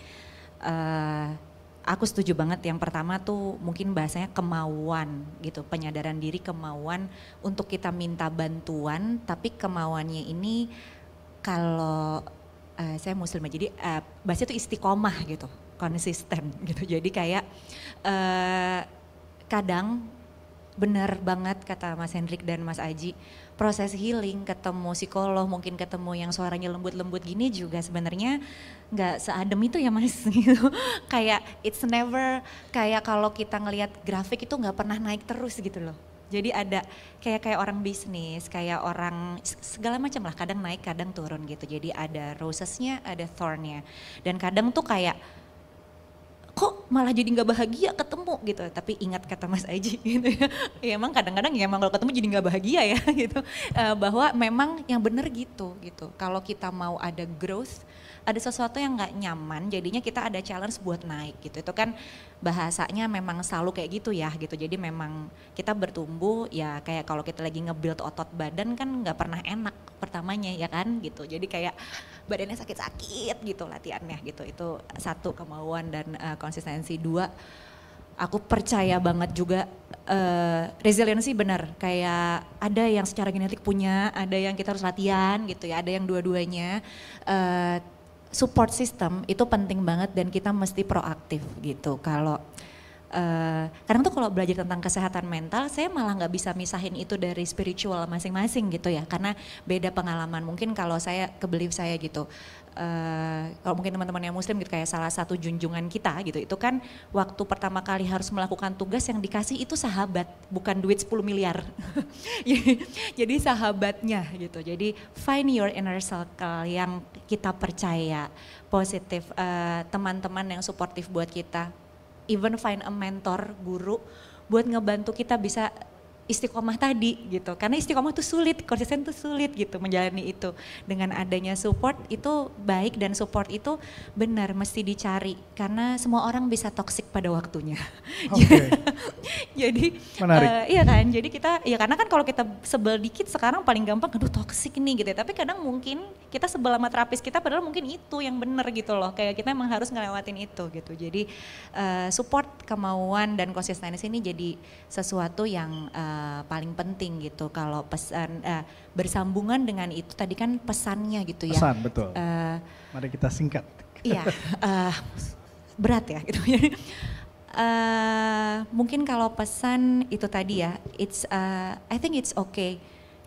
Aku setuju banget, yang pertama tuh mungkin bahasanya kemauan gitu, penyadaran diri, kemauan untuk kita minta bantuan, tapi kemauannya ini kalau saya muslimah, jadi bahasanya itu istiqomah gitu, konsisten gitu. Jadi kayak kadang benar banget kata Mas Hendrik dan Mas Aji, proses healing, ketemu psikolog, mungkin ketemu yang suaranya lembut-lembut gini juga sebenarnya nggak seadem itu ya Mas gitu. Kayak it's never, kayak kalau kita ngelihat grafik itu nggak pernah naik terus gitu loh. Jadi ada kayak orang bisnis, kayak orang segala macam lah, kadang naik kadang turun gitu. Jadi ada rosesnya, ada thornnya, dan kadang tuh kayak kok malah jadi nggak bahagia ketemu gitu, tapi ingat kata Mas Aji gitu ya, ya emang kadang-kadang ya emang kalau ketemu jadi nggak bahagia ya gitu, bahwa memang yang bener gitu, kalau kita mau ada growth, ada sesuatu yang nggak nyaman, jadinya kita ada challenge buat naik gitu, itu kan bahasanya memang selalu kayak gitu ya gitu, jadi memang kita bertumbuh ya, kayak kalau kita lagi nge-build otot badan kan nggak pernah enak pertamanya ya kan gitu, jadi kayak badannya sakit-sakit gitu latihannya gitu, itu satu kemauan dan konsistensi. Dua, aku percaya banget juga resiliensi benar, kayak ada yang secara genetik punya, ada yang kita harus latihan gitu ya, ada yang dua-duanya. Support system itu penting banget dan kita mesti proaktif gitu. Kalau kadang tuh kalau belajar tentang kesehatan mental, saya malah nggak bisa misahin itu dari spiritual masing-masing gitu ya, karena beda pengalaman. Mungkin kalau saya ke belief saya gitu, kalau mungkin teman-teman yang muslim gitu, kayak salah satu junjungan kita gitu, itu kan waktu pertama kali harus melakukan tugas yang dikasih itu sahabat, bukan duit 10 miliar. Jadi sahabatnya gitu, jadi find your inner circle yang kita percaya, positif, teman-teman yang suportif buat kita. Even find a mentor, guru, buat ngebantu kita bisa istiqomah tadi gitu, karena istiqomah tuh sulit, konsisten tuh sulit gitu menjalani itu. Dengan adanya support itu baik, dan support itu benar mesti dicari karena semua orang bisa toksik pada waktunya. Oke. Jadi Menarik. iya kan, jadi kita ya karena kan kalau kita sebel dikit sekarang paling gampang aduh toksik nih gitu ya, tapi kadang mungkin kita sebel sama terapis kita padahal mungkin itu yang benar gitu loh, kayak kita emang harus ngelewatin itu gitu. Jadi support, kemauan dan konsistensi ini jadi sesuatu yang paling penting gitu. Kalau pesan bersambungan dengan itu tadi kan pesannya gitu ya. Pesan, betul. Mari kita singkat. Iya, berat ya gitu. Mungkin kalau pesan itu tadi ya, I think it's okay.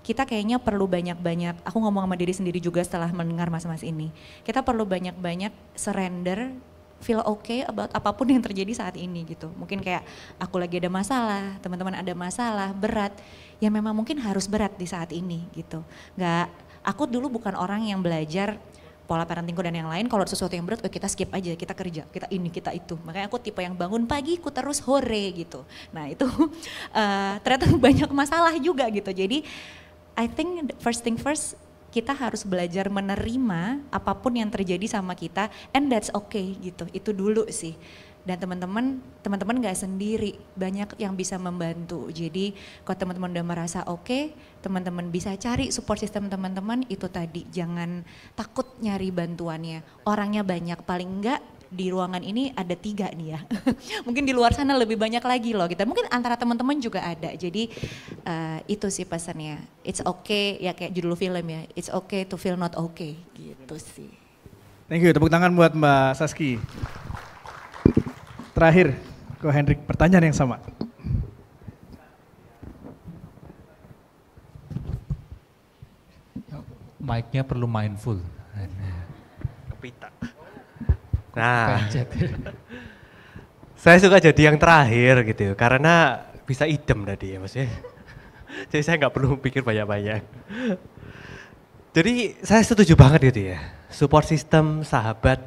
Kita kayaknya perlu banyak-banyak, aku ngomong sama diri sendiri juga setelah mendengar mas-mas ini. Kita perlu banyak-banyak surrender, feel okay about apapun yang terjadi saat ini gitu. Mungkin kayak aku lagi ada masalah, teman-teman ada masalah, berat. Ya memang mungkin harus berat di saat ini gitu. Aku dulu bukan orang yang belajar pola parentingku dan yang lain, kalau sesuatu yang berat kita skip aja, kita kerja, kita ini, kita itu. Makanya aku tipe yang bangun pagi, aku terus hore gitu. Nah itu ternyata banyak masalah juga gitu. Jadi I think first thing first, kita harus belajar menerima apapun yang terjadi sama kita, and that's okay gitu. Itu dulu sih. Dan teman-teman gak sendiri, banyak yang bisa membantu. Jadi kalau teman-teman udah merasa oke, teman-teman bisa cari support system teman-teman. Itu tadi, jangan takut nyari bantuannya. Orangnya banyak, paling enggak di ruangan ini ada 3 nih ya. Mungkin di luar sana lebih banyak lagi loh kita. Mungkin antara teman-teman juga ada. Jadi itu sih pesannya. It's okay, ya kayak judul film ya. It's okay to feel not okay, gitu sih. Thank you, tepuk tangan buat Mbak Saski. Terakhir, Ko Hendrik, pertanyaan yang sama. Mic-nya perlu mindful. Kepita. Nah, saya suka jadi yang terakhir gitu, karena bisa idem tadi ya maksudnya. Jadi saya nggak perlu pikir banyak-banyak. Jadi saya setuju banget gitu ya, support system, sahabat.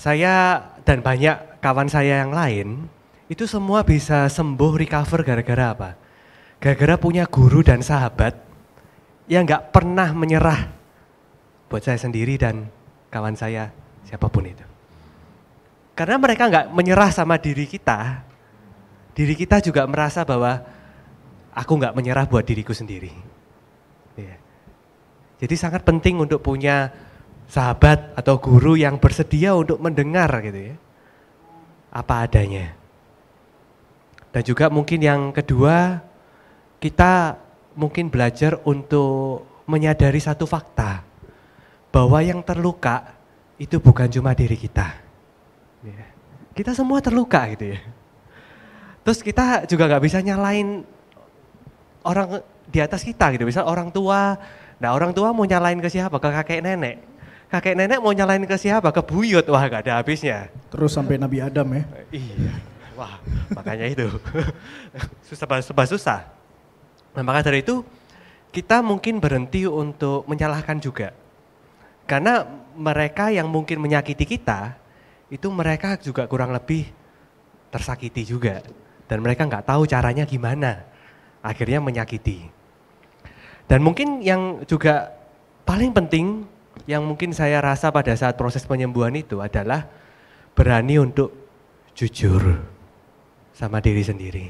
Saya dan banyak kawan saya yang lain, itu semua bisa sembuh, recover gara-gara apa? Gara-gara punya guru dan sahabat yang nggak pernah menyerah buat saya sendiri dan kawan saya, siapapun itu. Karena mereka nggak menyerah sama diri kita juga merasa bahwa aku nggak menyerah buat diriku sendiri. Ya. Jadi sangat penting untuk punya sahabat atau guru yang bersedia untuk mendengar gitu ya, apa adanya. Dan juga mungkin yang kedua, kita mungkin belajar untuk menyadari satu fakta, bahwa yang terluka itu bukan cuma diri kita. Kita semua terluka gitu ya. Terus kita juga nggak bisa nyalain orang di atas kita gitu. Misal orang tua, nah orang tua mau nyalain ke siapa? Ke kakek nenek. Kakek nenek mau nyalain ke siapa? Ke buyut, wah gak ada habisnya. Terus sampai Nabi Adam ya. Iya, wah makanya itu. susah. Nah maka dari itu kita mungkin berhenti untuk menyalahkan juga. Karena mereka yang mungkin menyakiti kita, itu mereka juga kurang lebih tersakiti juga. Dan mereka nggak tahu caranya gimana, akhirnya menyakiti. Dan mungkin yang juga paling penting, yang mungkin saya rasa pada saat proses penyembuhan itu adalah berani untuk jujur sama diri sendiri.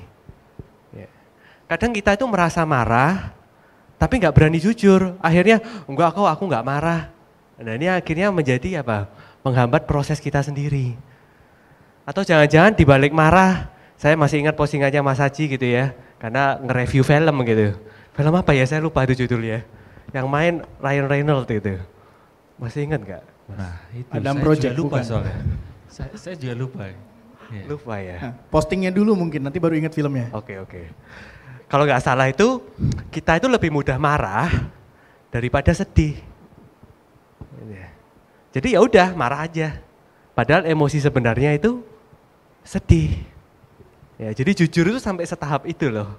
Ya. Kadang kita itu merasa marah, tapi nggak berani jujur. Akhirnya, enggak kok aku nggak marah. Nah ini akhirnya menjadi apa? Menghambat proses kita sendiri. Atau jangan-jangan dibalik marah, saya masih ingat postingannya Mas Haji gitu ya, karena nge-review film gitu. Film apa ya, saya lupa itu judulnya. Yang main Ryan Reynolds gitu. Masih ingat nggak? Nah itu Adam saya Project, juga lupa bukan? soalnya. Saya juga lupa. Ya. Lupa ya? Nah, postingnya dulu mungkin, nanti baru ingat filmnya. Oke. Kalau nggak salah itu, kita itu lebih mudah marah daripada sedih. Jadi ya udah marah aja. Padahal emosi sebenarnya itu sedih. Ya, jadi jujur itu sampai setahap itu loh.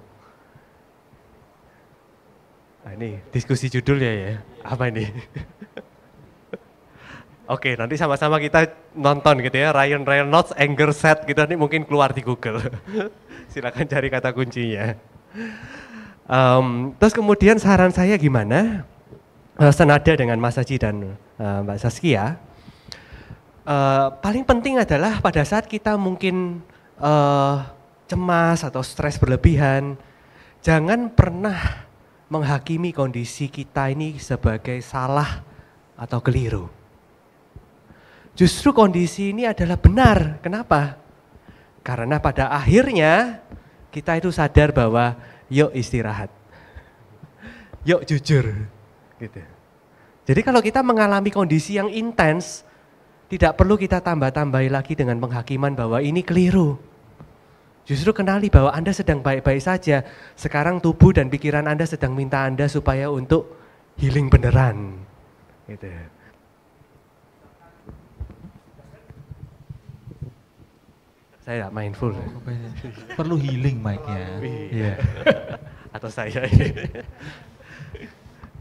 Nah, ini diskusi judulnya ya. Apa ini? Oke, nanti sama-sama kita nonton gitu ya. Ryan Reynolds anger set gitu, nanti mungkin keluar di Google. Silakan cari kata kuncinya. Terus kemudian saran saya gimana? Senada dengan Mas Haji dan Mbak Saskia, paling penting adalah pada saat kita mungkin cemas atau stres berlebihan, jangan pernah menghakimi kondisi kita ini sebagai salah atau keliru. Justru kondisi ini adalah benar. Kenapa? Karena pada akhirnya kita itu sadar bahwa yuk istirahat, yuk jujur. Gitu. Jadi kalau kita mengalami kondisi yang intens, tidak perlu kita tambah-tambahi lagi dengan penghakiman bahwa ini keliru. Justru kenali bahwa Anda sedang baik-baik saja. Sekarang tubuh dan pikiran Anda sedang minta Anda supaya untuk healing beneran. Gitu. Saya tidak mindful. Perlu healing mic-nya. Iya. Atau saya.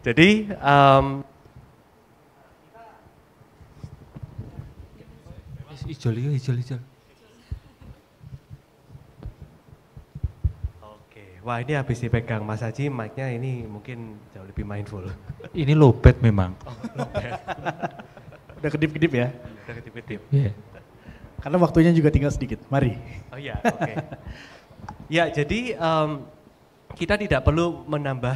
Jadi hijau. Oke, wah ini habis dipegang Mas Haji, mic-nya ini mungkin jauh lebih mindful. Ini lowbat memang. Udah kedip-kedip ya? Udah ketip-ketip. Iya. Karena waktunya juga tinggal sedikit, mari. Oh iya, oke. Ya, jadi kita tidak perlu menambah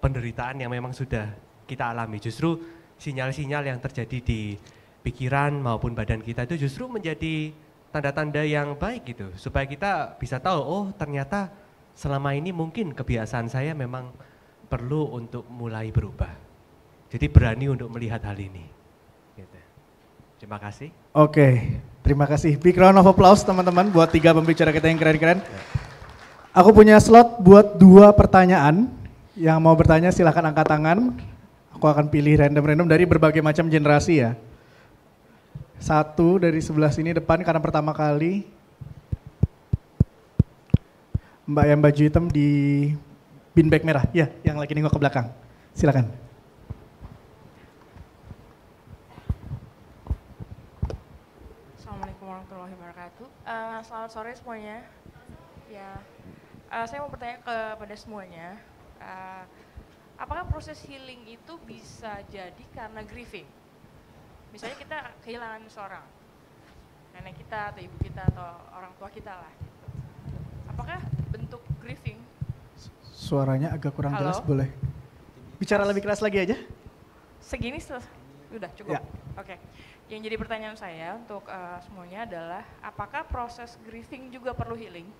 penderitaan yang memang sudah kita alami. Justru sinyal-sinyal yang terjadi di pikiran maupun badan kita itu justru menjadi tanda-tanda yang baik gitu. Supaya kita bisa tahu, oh ternyata selama ini mungkin kebiasaan saya memang perlu untuk mulai berubah. Jadi berani untuk melihat hal ini. Gitu. Terima kasih. Oke, terima kasih. Big round of applause teman-teman buat 3 pembicara kita yang keren-keren. Aku punya slot buat 2 pertanyaan. Yang mau bertanya silahkan angkat tangan. Aku akan pilih random-random dari berbagai macam generasi ya. 1 dari sebelah sini depan karena pertama kali. Mbak yang baju hitam di bin bag merah. Ya, yang lagi nengok ke belakang. Silakan. Assalamualaikum warahmatullahi wabarakatuh. Selamat sore semuanya. Ya, saya mau bertanya kepada semuanya, apakah proses healing itu bisa jadi karena grieving? Misalnya kita kehilangan seorang, nenek kita atau ibu kita atau orang tua kita lah. Gitu. Apakah bentuk grieving? Suaranya agak kurang Halo? jelas, boleh bicara lebih keras lagi aja? Segini udah cukup. Ya. Oke. Yang jadi pertanyaan saya untuk semuanya adalah apakah proses grieving juga perlu healing?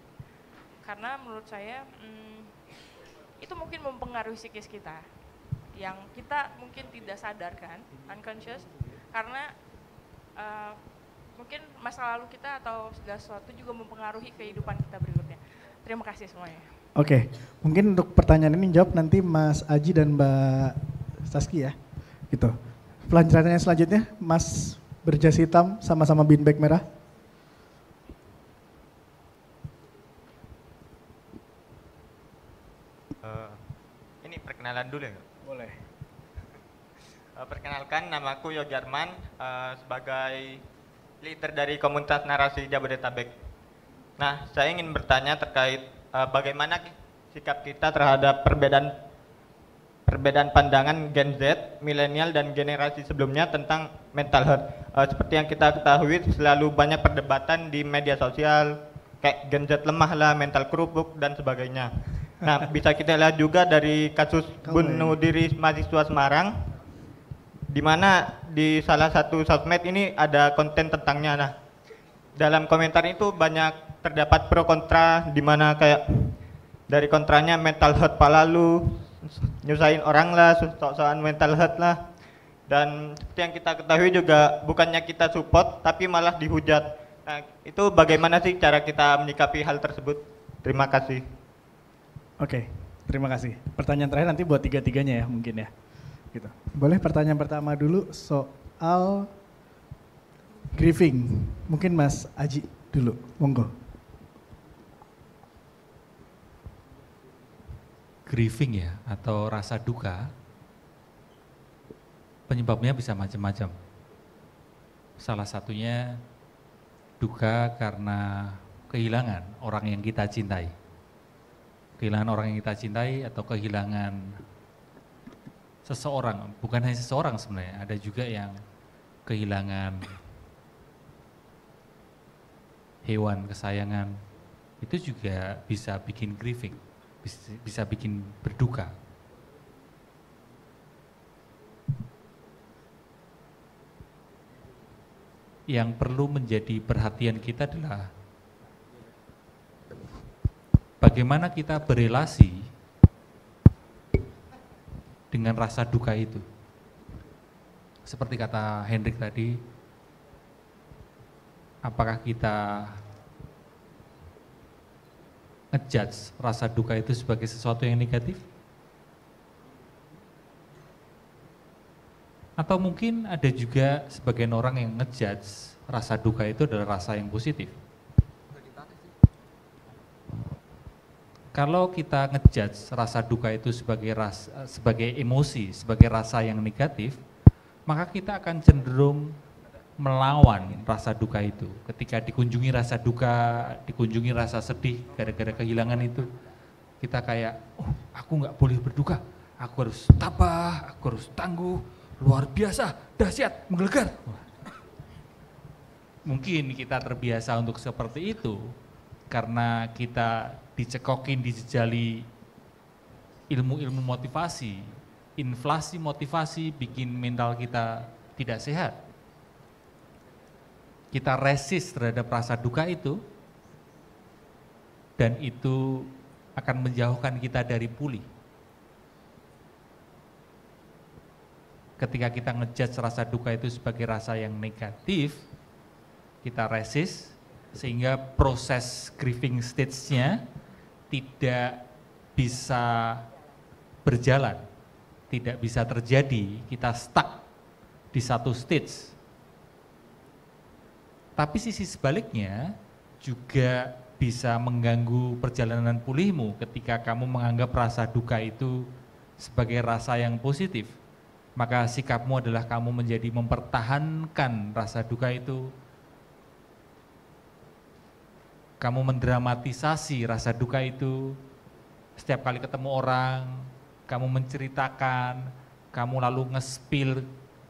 Karena menurut saya itu mungkin mempengaruhi psikis kita yang kita mungkin tidak sadarkan, unconscious, karena mungkin masa lalu kita atau segala sesuatu juga mempengaruhi kehidupan kita berikutnya. Terima kasih semuanya. Oke, mungkin untuk pertanyaan ini jawab nanti Mas Aji dan Mbak Saskia ya, gitu. Pelancarannya selanjutnya, Mas berjas hitam sama-sama bin bag merah. Ini perkenalan dulu ya? Boleh. Perkenalkan, namaku Yojarman, sebagai leader dari komunitas narasi Jabodetabek. Nah, saya ingin bertanya terkait bagaimana sikap kita terhadap perbedaan pandangan Gen Z, milenial dan generasi sebelumnya tentang mental health. Seperti yang kita ketahui, selalu banyak perdebatan di media sosial, kayak Gen Z lemah lah, mental kerupuk dan sebagainya. Nah, bisa kita lihat juga dari kasus bunuh diri mahasiswa Semarang, di mana di salah satu sosmed ini ada konten tentangnya. Nah, dalam komentar itu banyak terdapat pro kontra, di mana kayak dari kontranya mental health palalu, nyusahin orang lah, sok-sokan mental health lah. Dan seperti yang kita ketahui juga bukannya kita support tapi malah dihujat. Nah, itu bagaimana sih cara kita menyikapi hal tersebut? Terima kasih. Oke, terima kasih. Pertanyaan terakhir nanti buat 3-tiganya ya mungkin ya. Gitu. Boleh pertanyaan pertama dulu soal grieving. Mungkin Mas Aji dulu, monggo. Grieving ya, atau rasa duka, penyebabnya bisa macam-macam. Salah satunya duka karena kehilangan orang yang kita cintai. kehilangan orang yang kita cintai atau kehilangan seseorang. Bukan hanya seseorang sebenarnya, ada juga yang kehilangan hewan kesayangan. Itu juga bisa bikin grieving, bisa bikin berduka. Yang perlu menjadi perhatian kita adalah bagaimana kita berelasi dengan rasa duka itu. Seperti kata Hendrik tadi, apakah kita ngejudge rasa duka itu sebagai sesuatu yang negatif? Atau mungkin ada juga sebagian orang yang ngejudge rasa duka itu adalah rasa yang positif. Kalau kita ngejudge rasa duka itu sebagai emosi, sebagai rasa yang negatif, maka kita akan cenderung melawan rasa duka itu. Ketika dikunjungi rasa duka, dikunjungi rasa sedih gara-gara kehilangan itu, kita kayak, oh aku nggak boleh berduka, aku harus tabah, aku harus tangguh, luar biasa, dahsyat, menggelegar. Mungkin kita terbiasa untuk seperti itu karena kita dicekokin, dijejali ilmu-ilmu motivasi, inflasi motivasi bikin mental kita tidak sehat. Kita resist terhadap rasa duka itu dan itu akan menjauhkan kita dari pulih. Ketika kita ngejudge rasa duka itu sebagai rasa yang negatif, kita resist sehingga proses grieving stage-nya tidak bisa berjalan, tidak bisa terjadi, kita stuck di satu stage. Tapi sisi sebaliknya juga bisa mengganggu perjalanan pulihmu ketika kamu menganggap rasa duka itu sebagai rasa yang positif. Maka sikapmu adalah kamu menjadi mempertahankan rasa duka itu. Kamu mendramatisasi rasa duka itu. Setiap kali ketemu orang, kamu menceritakan, kamu lalu nge-spill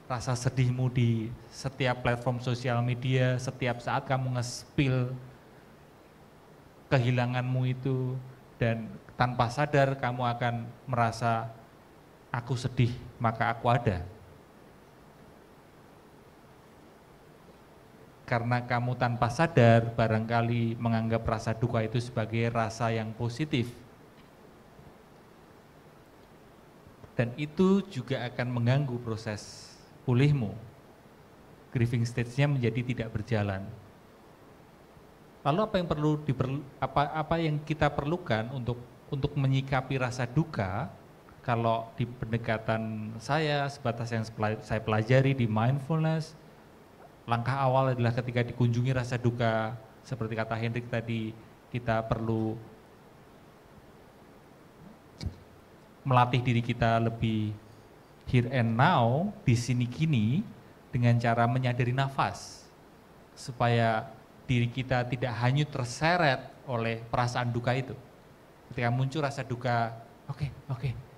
rasa sedihmu di setiap platform sosial media, setiap saat kamu nge-spill kehilanganmu itu, dan tanpa sadar kamu akan merasa, aku sedih, maka aku ada. Karena kamu tanpa sadar barangkali menganggap rasa duka itu sebagai rasa yang positif. Dan itu juga akan mengganggu proses pulihmu. Grieving stage-nya menjadi tidak berjalan. Lalu apa yang kita perlukan untuk menyikapi rasa duka? Kalau di pendekatan saya, sebatas yang saya pelajari di mindfulness, langkah awal adalah ketika dikunjungi rasa duka, seperti kata Hendrik tadi, kita perlu melatih diri kita lebih here and now, di sini kini, dengan cara menyadari nafas, supaya diri kita tidak hanyut terseret oleh perasaan duka itu. Ketika muncul rasa duka, oke.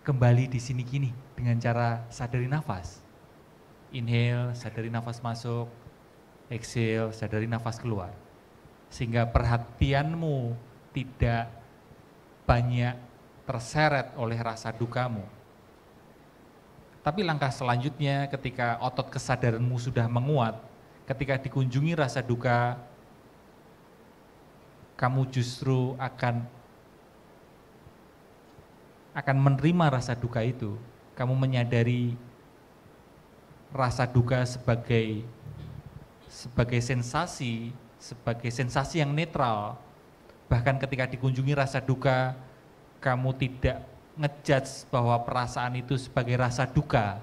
Kembali di sini kini dengan cara sadari nafas. Inhale, sadari nafas masuk. Exhale, sadari nafas keluar. Sehingga perhatianmu tidak banyak terseret oleh rasa dukamu. Tapi langkah selanjutnya ketika otot kesadaranmu sudah menguat, ketika dikunjungi rasa duka, kamu justru akan menerima rasa duka itu. Kamu menyadari rasa duka sebagai sensasi yang netral. Bahkan ketika dikunjungi rasa duka, kamu tidak ngejudge bahwa perasaan itu sebagai rasa duka.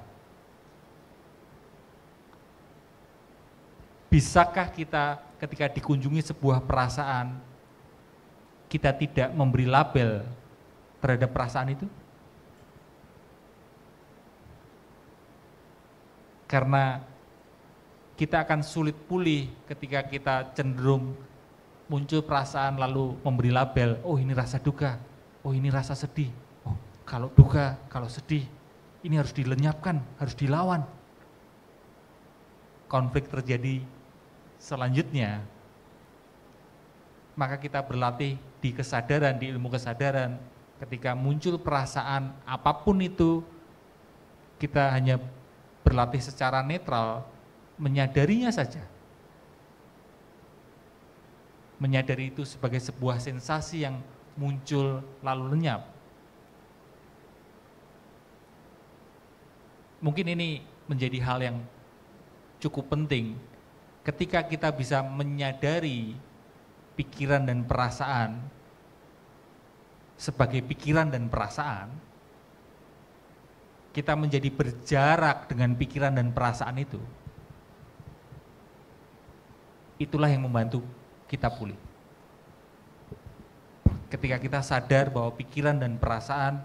Bisakah kita ketika dikunjungi sebuah perasaan, kita tidak memberi label terhadap perasaan itu? Karena kita akan sulit pulih ketika kita cenderung muncul perasaan lalu memberi label, oh ini rasa duka, oh ini rasa sedih, oh kalau duka, kalau sedih, ini harus dilenyapkan, harus dilawan. Konflik terjadi selanjutnya, maka kita berlatih di kesadaran, di ilmu kesadaran, ketika muncul perasaan apapun itu, kita hanya berlatih secara netral, menyadarinya saja. Menyadari itu sebagai sebuah sensasi yang muncul lalu lenyap. Mungkin ini menjadi hal yang cukup penting ketika kita bisa menyadari pikiran dan perasaan sebagai pikiran dan perasaan, kita menjadi berjarak dengan pikiran dan perasaan itu. Itulah yang membantu kita pulih. Ketika kita sadar bahwa pikiran dan perasaan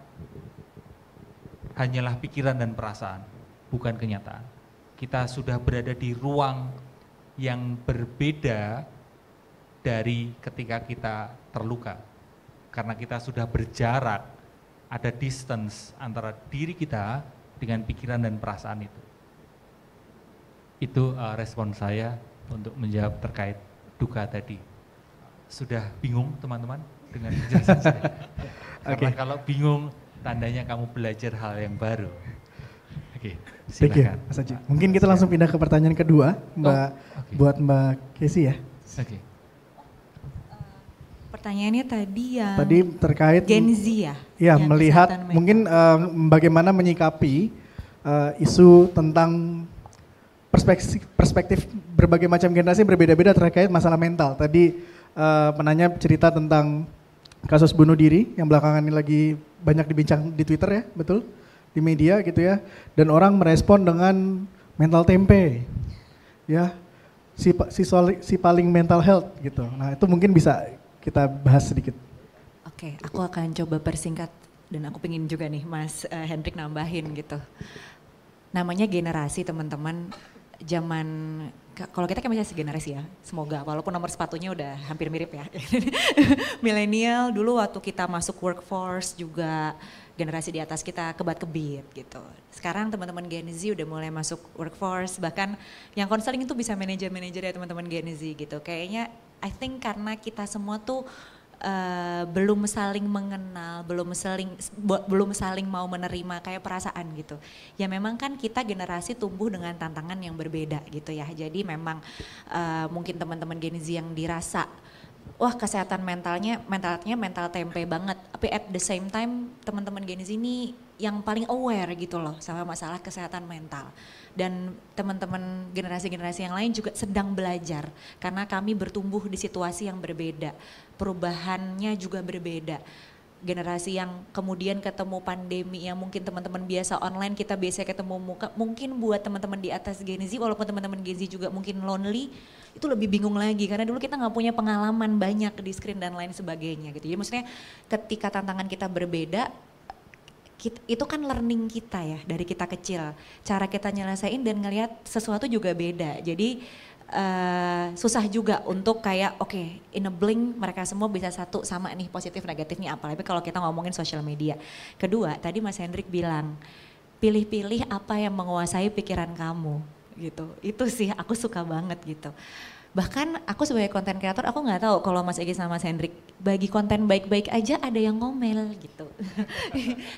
hanyalah pikiran dan perasaan, bukan kenyataan. Kita sudah berada di ruang yang berbeda dari ketika kita terluka. Karena kita sudah berjarak, ada distance antara diri kita dengan pikiran dan perasaan itu. Itu respon saya untuk menjawab terkait duka tadi. Sudah bingung teman-teman dengan penjelasan saya? Karena kalau bingung, tandanya kamu belajar hal yang baru. Oke, silakan. Mas Aji. Mungkin kita langsung pindah ke pertanyaan kedua, buat Mbak Casey ya. Oke. Pertanyaannya tadi yang Tadi terkait Gen Z ya? Ya, yang melihat kesehatan mental. mungkin bagaimana menyikapi isu tentang perspektif berbagai macam generasi berbeda-beda terkait masalah mental. Tadi penanya cerita tentang kasus bunuh diri yang belakangan ini lagi banyak dibincang di Twitter ya, betul? Di media gitu ya. Dan orang merespon dengan mental tempe. Ya. Si paling mental health gitu. Nah, itu mungkin bisa kita bahas sedikit. Oke, aku akan coba persingkat dan aku pengen juga nih Mas Hendrik nambahin gitu. Namanya generasi teman-teman, zaman kalau kita kan masih generasi ya, semoga walaupun nomor sepatunya udah hampir mirip ya. Milenial dulu waktu kita masuk workforce juga generasi di atas kita kebat-kebit gitu. Sekarang teman-teman Gen Z udah mulai masuk workforce, bahkan yang konseling itu bisa manajer-manajer ya teman-teman Gen Z gitu. Kayaknya I think karena kita semua tuh belum saling mengenal, belum saling mau menerima kayak perasaan gitu. Ya memang kan kita generasi tumbuh dengan tantangan yang berbeda gitu ya. Jadi memang mungkin teman-teman Gen Z yang dirasa wah kesehatan mental tempe banget. Tapi at the same time teman-teman Gen Z ini yang paling aware gitu loh sama masalah kesehatan mental. Dan teman-teman generasi-generasi yang lain juga sedang belajar karena kami bertumbuh di situasi yang berbeda. Perubahannya juga berbeda. Generasi yang kemudian ketemu pandemi yang mungkin teman-teman biasa online, kita biasa ketemu muka, mungkin buat teman-teman di atas Gen Z, walaupun teman-teman Gen Z juga mungkin lonely, itu lebih bingung lagi karena dulu kita nggak punya pengalaman banyak di screen dan lain sebagainya gitu. Jadi maksudnya ketika tantangan kita berbeda, itu kan learning kita ya dari kita kecil. Cara kita nyelesain dan ngelihat sesuatu juga beda. Jadi susah juga untuk kayak oke, in a blink mereka semua bisa satu sama nih positif negatifnya apalagi kalau kita ngomongin social media. Kedua, tadi Mas Hendrik bilang pilih-pilih apa yang menguasai pikiran kamu gitu. Itu sih aku suka banget gitu. Bahkan aku sebagai konten kreator aku nggak tahu kalau Mas Egi sama Mas Hendrik bagi konten baik-baik aja ada yang ngomel gitu.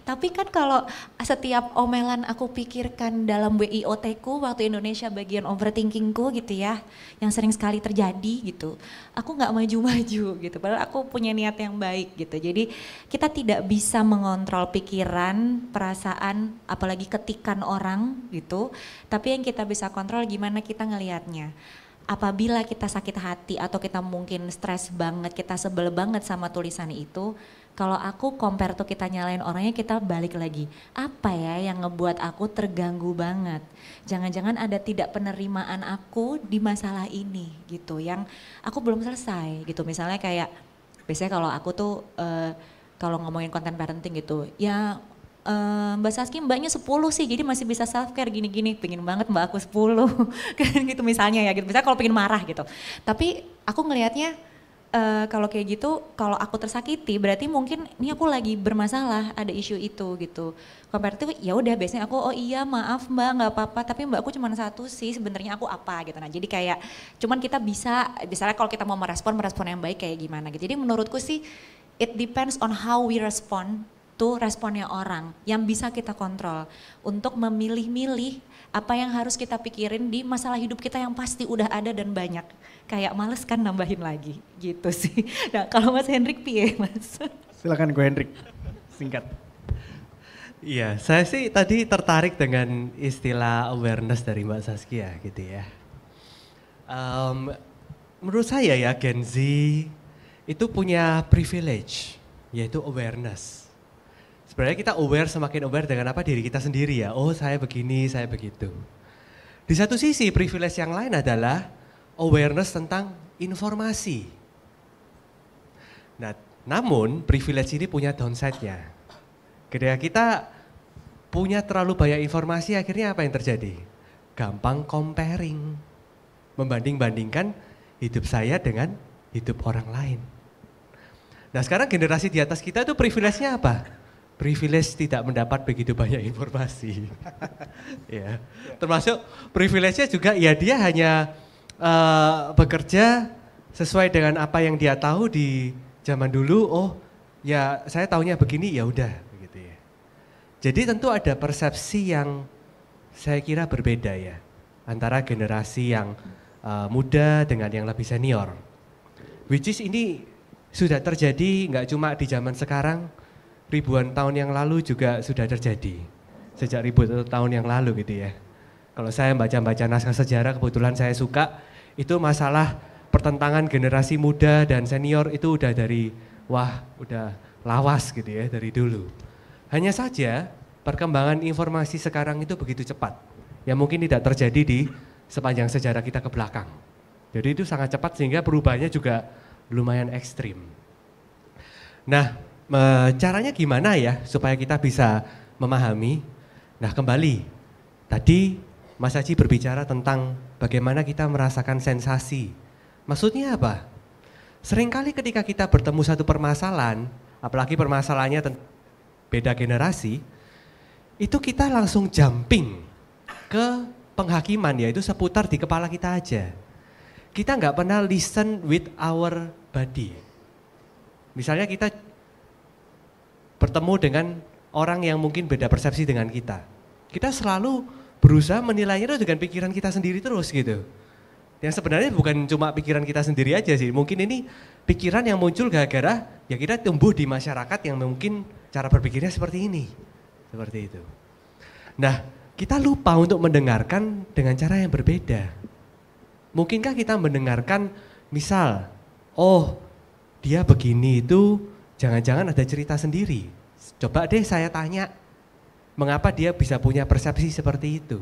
Tapi kan kalau setiap omelan aku pikirkan dalam WIOT ku waktu Indonesia bagian overthinkingku gitu ya, yang sering sekali terjadi gitu. Aku nggak maju-maju gitu, padahal aku punya niat yang baik gitu. Jadi kita tidak bisa mengontrol pikiran, perasaan, apalagi ketikan orang gitu. Tapi yang kita bisa kontrol gimana kita ngelihatnya. Apabila kita sakit hati atau kita mungkin stres banget, kita sebel banget sama tulisan itu, kalau aku compare tuh kita nyalain orangnya, kita balik lagi. Apa ya yang ngebuat aku terganggu banget? Jangan-jangan ada tidak penerimaan aku di masalah ini gitu, yang aku belum selesai gitu. Misalnya kayak, biasanya kalau aku tuh kalau ngomongin konten parenting gitu, ya Mbak Saski mbaknya 10 sih jadi masih bisa self care gini-gini, pengen banget mbak aku 10 kan gitu misalnya ya gitu, misalnya kalau pengen marah gitu. Tapi aku ngelihatnya kalau kayak gitu, kalau aku tersakiti berarti mungkin ini aku lagi bermasalah, ada isu itu gitu. Komparatif ya udah biasanya aku oh iya maaf Mbak nggak apa-apa, tapi Mbak aku cuma satu sih sebenarnya aku apa gitu. Nah jadi kayak cuman kita bisa misalnya kalau kita mau merespon yang baik kayak gimana gitu. Jadi menurutku sih it depends on how we respond to responnya orang yang bisa kita kontrol untuk memilih-milih apa yang harus kita pikirin di masalah hidup kita yang pasti udah ada dan banyak. Kayak males kan nambahin lagi gitu sih. Nah kalau Mas Hendrik piye Mas? Silakan Ko Hendrik, singkat. Iya, saya sih tadi tertarik dengan istilah awareness dari Mbak Saskia gitu ya. Menurut saya ya Gen Z itu punya privilege, yaitu awareness. Sebenarnya kita semakin aware dengan apa diri kita sendiri ya. Oh saya begini, saya begitu. Di satu sisi privilege yang lain adalah awareness tentang informasi. Nah, namun privilege ini punya downside-nya. Ketika kita punya terlalu banyak informasi, akhirnya apa yang terjadi? Gampang comparing. Membanding-bandingkan hidup saya dengan hidup orang lain. Nah sekarang generasi di atas kita itu privilege-nya apa? Privilege tidak mendapat begitu banyak informasi. Ya. Termasuk privilege-nya juga ya dia hanya bekerja sesuai dengan apa yang dia tahu di zaman dulu. Oh ya saya taunya begini ya udah. Jadi tentu ada persepsi yang saya kira berbeda ya antara generasi yang muda dengan yang lebih senior. Which is ini sudah terjadi nggak cuma di zaman sekarang, ribuan tahun yang lalu juga sudah terjadi. Sejak ribuan tahun yang lalu gitu ya. Kalau saya baca-baca naskah sejarah kebetulan saya suka, itu masalah pertentangan generasi muda dan senior itu udah udah lawas gitu ya dari dulu. Hanya saja perkembangan informasi sekarang itu begitu cepat, yang mungkin tidak terjadi di sepanjang sejarah kita ke belakang. Jadi itu sangat cepat sehingga perubahannya juga lumayan ekstrim. Nah, caranya gimana ya supaya kita bisa memahami? Nah kembali, tadi Mas Haji berbicara tentang bagaimana kita merasakan sensasi. Maksudnya apa? Seringkali ketika kita bertemu satu permasalahan, apalagi permasalahannya beda generasi, itu kita langsung jumping ke penghakiman, yaitu seputar di kepala kita aja. Kita nggak pernah listen with our body. Misalnya kita bertemu dengan orang yang mungkin beda persepsi dengan kita. Kita selalu berusaha menilainya itu dengan pikiran kita sendiri terus gitu. Yang sebenarnya bukan cuma pikiran kita sendiri aja sih. Mungkin ini pikiran yang muncul gara-gara ya kita tumbuh di masyarakat yang mungkin cara berpikirnya seperti ini. Seperti itu. Nah, kita lupa untuk mendengarkan dengan cara yang berbeda. Mungkinkah kita mendengarkan misal, oh dia begini itu jangan-jangan ada cerita sendiri. Coba deh saya tanya, mengapa dia bisa punya persepsi seperti itu.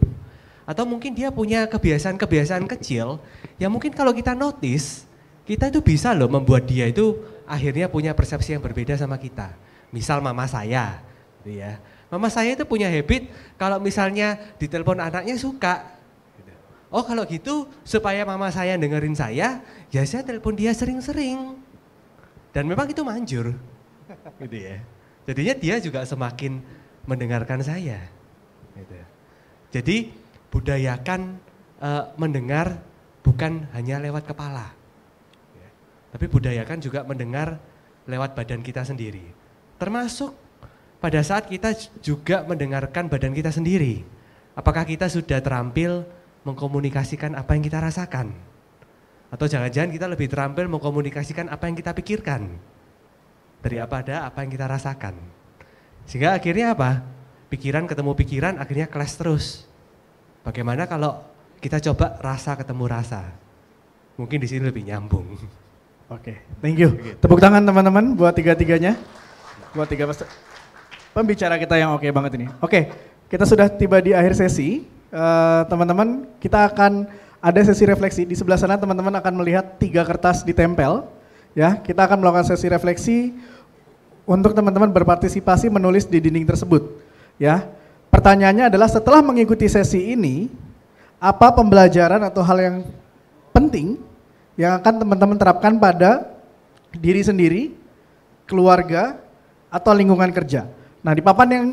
Atau mungkin dia punya kebiasaan-kebiasaan kecil yang mungkin kalau kita notice, kita itu bisa loh membuat dia itu akhirnya punya persepsi yang berbeda sama kita. Misal mama saya, gitu ya. Mama saya itu punya habit kalau misalnya ditelepon anaknya suka. Oh kalau gitu supaya mama saya dengerin saya, ya saya telepon dia sering-sering. Dan memang itu manjur, gitu ya. Jadinya dia juga semakin mendengarkan saya. Gitu. Jadi budayakan mendengar bukan hanya lewat kepala, tapi budayakan juga mendengar lewat badan kita sendiri. Termasuk pada saat kita juga mendengarkan badan kita sendiri. Apakah kita sudah terampil mengkomunikasikan apa yang kita rasakan? Atau jangan-jangan kita lebih terampil mengkomunikasikan apa yang kita pikirkan daripada apa yang kita rasakan. Sehingga akhirnya apa? Pikiran ketemu pikiran akhirnya clash terus. Bagaimana kalau kita coba rasa ketemu rasa? Mungkin di sini lebih nyambung. Oke, thank you. Tepuk tangan teman-teman buat tiga-tiganya. Buat tiga pembicara kita yang oke banget ini. Oke, kita sudah tiba di akhir sesi. Teman-teman, kita akan ada sesi refleksi. Di sebelah sana teman-teman akan melihat 3 kertas ditempel. Ya, kita akan melakukan sesi refleksi untuk teman-teman berpartisipasi menulis di dinding tersebut. Ya, pertanyaannya adalah setelah mengikuti sesi ini, apa pembelajaran atau hal yang penting yang akan teman-teman terapkan pada diri sendiri, keluarga, atau lingkungan kerja. Nah di papan yang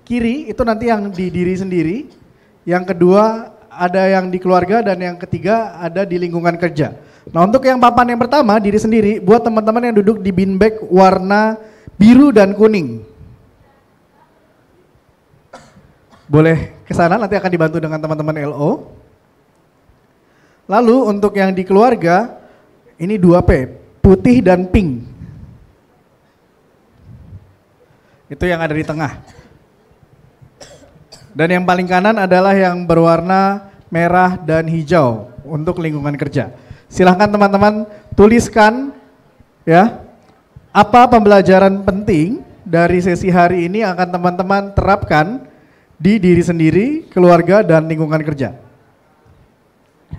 kiri itu nanti yang di diri sendiri, yang kedua ada yang di keluarga, dan yang ketiga ada di lingkungan kerja. Nah untuk yang papan yang pertama, diri sendiri, buat teman-teman yang duduk di beanbag warna biru dan kuning. Boleh ke sana, nanti akan dibantu dengan teman-teman LO. Lalu untuk yang di keluarga, ini 2P, putih dan pink. Itu yang ada di tengah. Dan yang paling kanan adalah yang berwarna merah dan hijau untuk lingkungan kerja. Silahkan teman-teman tuliskan ya, apa pembelajaran penting dari sesi hari ini akan teman-teman terapkan di diri sendiri, keluarga, dan lingkungan kerja.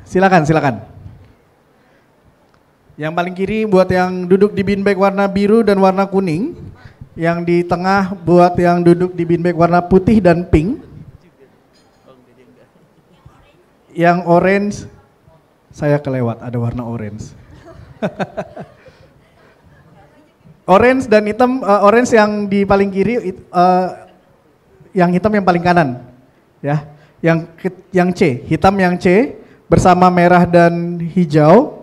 Silakan, silakan. Yang paling kiri buat yang duduk di beanbag warna biru dan warna kuning. Yang di tengah buat yang duduk di beanbag warna putih dan pink. Yang orange, saya kelewat ada warna orange. Orange dan hitam, orange yang di paling kiri, yang hitam yang paling kanan, ya. Yang C, hitam yang C bersama merah dan hijau.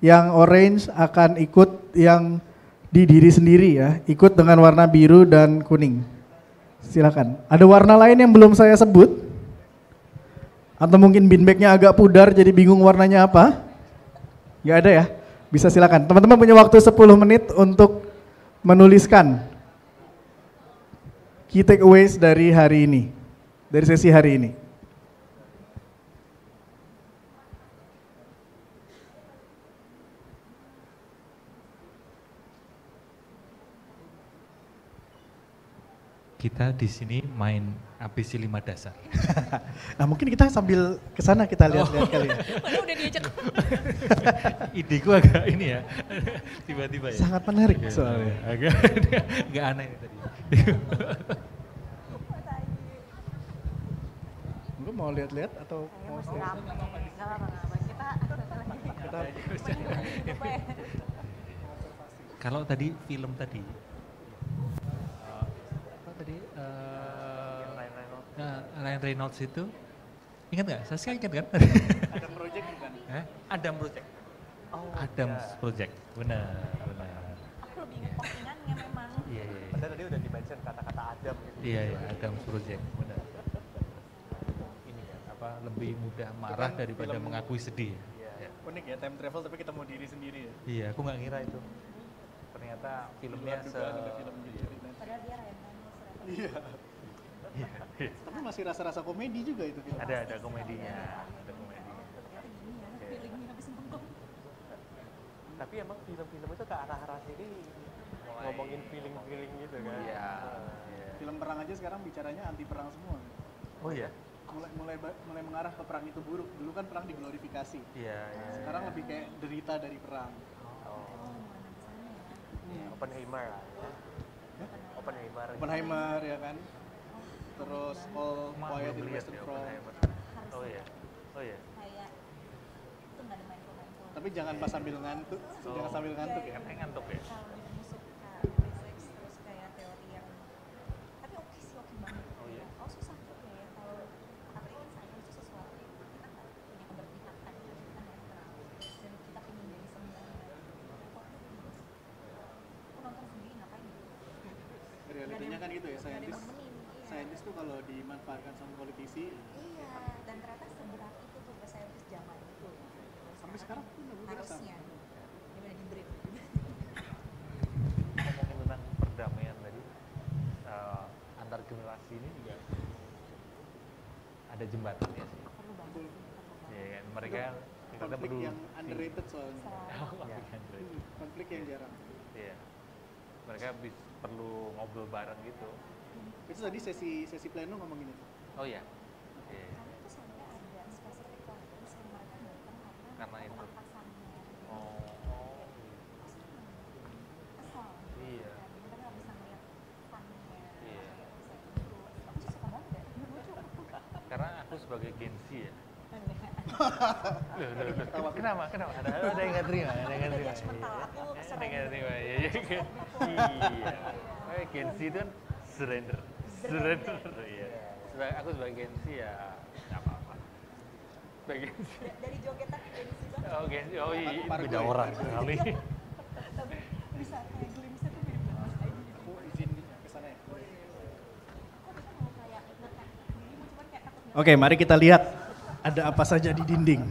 Yang orange akan ikut yang di diri sendiri ya, ikut dengan warna biru dan kuning. Silakan. Ada warna lain yang belum saya sebut? Atau mungkin beanbagnya agak pudar jadi bingung warnanya apa? Gak ada ya? Bisa silakan. Teman-teman punya waktu 10 menit untuk menuliskan key takeaways dari hari ini, dari sesi hari ini. Kita di sini main ABC 5 dasar. Nah mungkin kita sambil ke sana kita lihat-lihat kali ya. Mana udah diajak. Ideku agak ini ya, tiba-tiba ya. Sangat menarik soalnya. Agak aneh tadi. Lu mau lihat-lihat atau mau stay? Kalau tadi film tadi, Ryan Reynolds itu, ingat nggak? Saskia ingat kan? Ada project bukan? Adam Project. Oh, Adam's Project, benar. Aku lebih ingatnya memang. Iya. Padahal tadi udah di-mention kata-kata Adam gitu. Iya, Adam's Project, benar. Ini ya, apa lebih mudah marah Kan daripada film- mengakui sedih. Iya. Unik ya, time travel tapi ketemu diri sendiri ya. Iya, aku nggak ngira itu. Ternyata filmnya Di luar dugaan ada film diceritain. Padahal dia Ryan Reynolds. Iya. Tapi masih rasa-rasa komedi juga itu film. ada komedinya, Tapi emang film-film itu ke arah-arah sini ngomongin feeling-feeling gitu kan. Iya. Film perang aja sekarang bicaranya anti perang semua. Oh iya. Mulai mengarah ke perang itu buruk. Dulu kan perang diglorifikasi. Iya. Sekarang lebih kayak derita dari perang. Oppenheimer lah. Oppenheimer. Oppenheimer ya kan. Terus All Quiet in the Western Front. Oh iya. Kayak itu nggak ada main-main. Tapi jangan pas sambil ngantuk. Jangan sambil ngantuk ya. Katanya ngantuk ya. Kalau lebih suka physics terus kayak teori yang, tapi oke banget. Oh iya. Oh susah juga ya kalau apalagi saya itu sesuatu yang kita nggak punya keberpihakan, kita netral dan kita pengen jadi sembilan. Aku nonton sendiri ngapain? Realitinya kan gitu ya, Nggak ada yang nemenin, iya. saintis tuh kalau dimanfaatkan sama politisi, Iya, dan ternyata seberat itu tuh saintis zaman itu. sampai sekarang pun aku rasa. Harusnya gimana di brief. Ngomongin tentang perdamaian tadi, antar generasi ini juga ada jembatannya sih. Perlu banget. Iya kan, mereka kita Konflik perlu yang underrated soalnya. Konflik yang jarang. Iya. Mereka perlu ngobrol bareng gitu. Itu tadi sesi pleno ngomongin itu. Oh iya. Iya. Karena itu sampai ada spesifik konflik yang mereka datang Karena itu. atasannya. Oh. Kesal. Iya. Kita nggak bisa ngeliat funnya. Iya. Aku sih suka banget ya. Lucu. Karena aku sebagai Gen Z ya, Kenapa? Ada yang nggak terima? Ada yang nggak terima? Ada yang nggak terima? Iya. Gen Z itu kan surrender. Iya. Aku sebagai Gen Z ya nggak apa-apa. Sebagai Gen Z. Dari jogetan Gen Z. Oh Gen Z, oh iya, beda orang sekali. Tapi bisa kayak glimpse tuh mirip dengan Mas Aidi. Aku izin ke sana ya. Oke, mari kita lihat ada apa saja di dinding.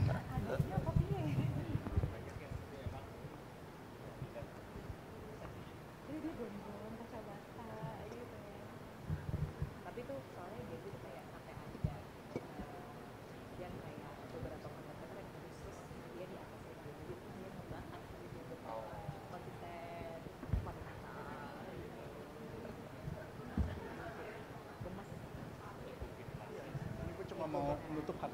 Mau menutup hati.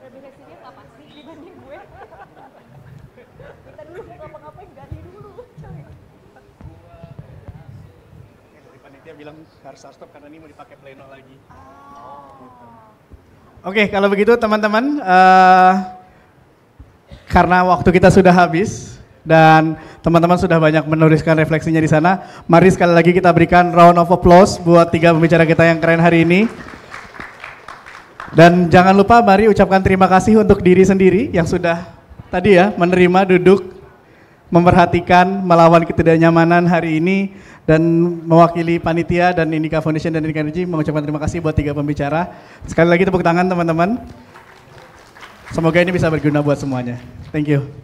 Referensinya nggak pasti dibanding gue. Kita dulu ngapa-ngapain ganti dulu. Dari panitia bilang harus stop karena ini mau dipakai pleno lagi. Oke, kalau begitu teman-teman, karena waktu kita sudah habis dan teman-teman sudah banyak menuliskan refleksinya di sana, mari sekali lagi kita berikan round of applause buat 3 pembicara kita yang keren hari ini. Dan jangan lupa mari ucapkan terima kasih untuk diri sendiri yang sudah tadi ya menerima duduk, memperhatikan, melawan ketidaknyamanan hari ini, dan mewakili panitia dan Indika Foundation dan Indika Energy mengucapkan terima kasih buat 3 pembicara. Sekali lagi tepuk tangan teman-teman. Semoga ini bisa berguna buat semuanya. Thank you.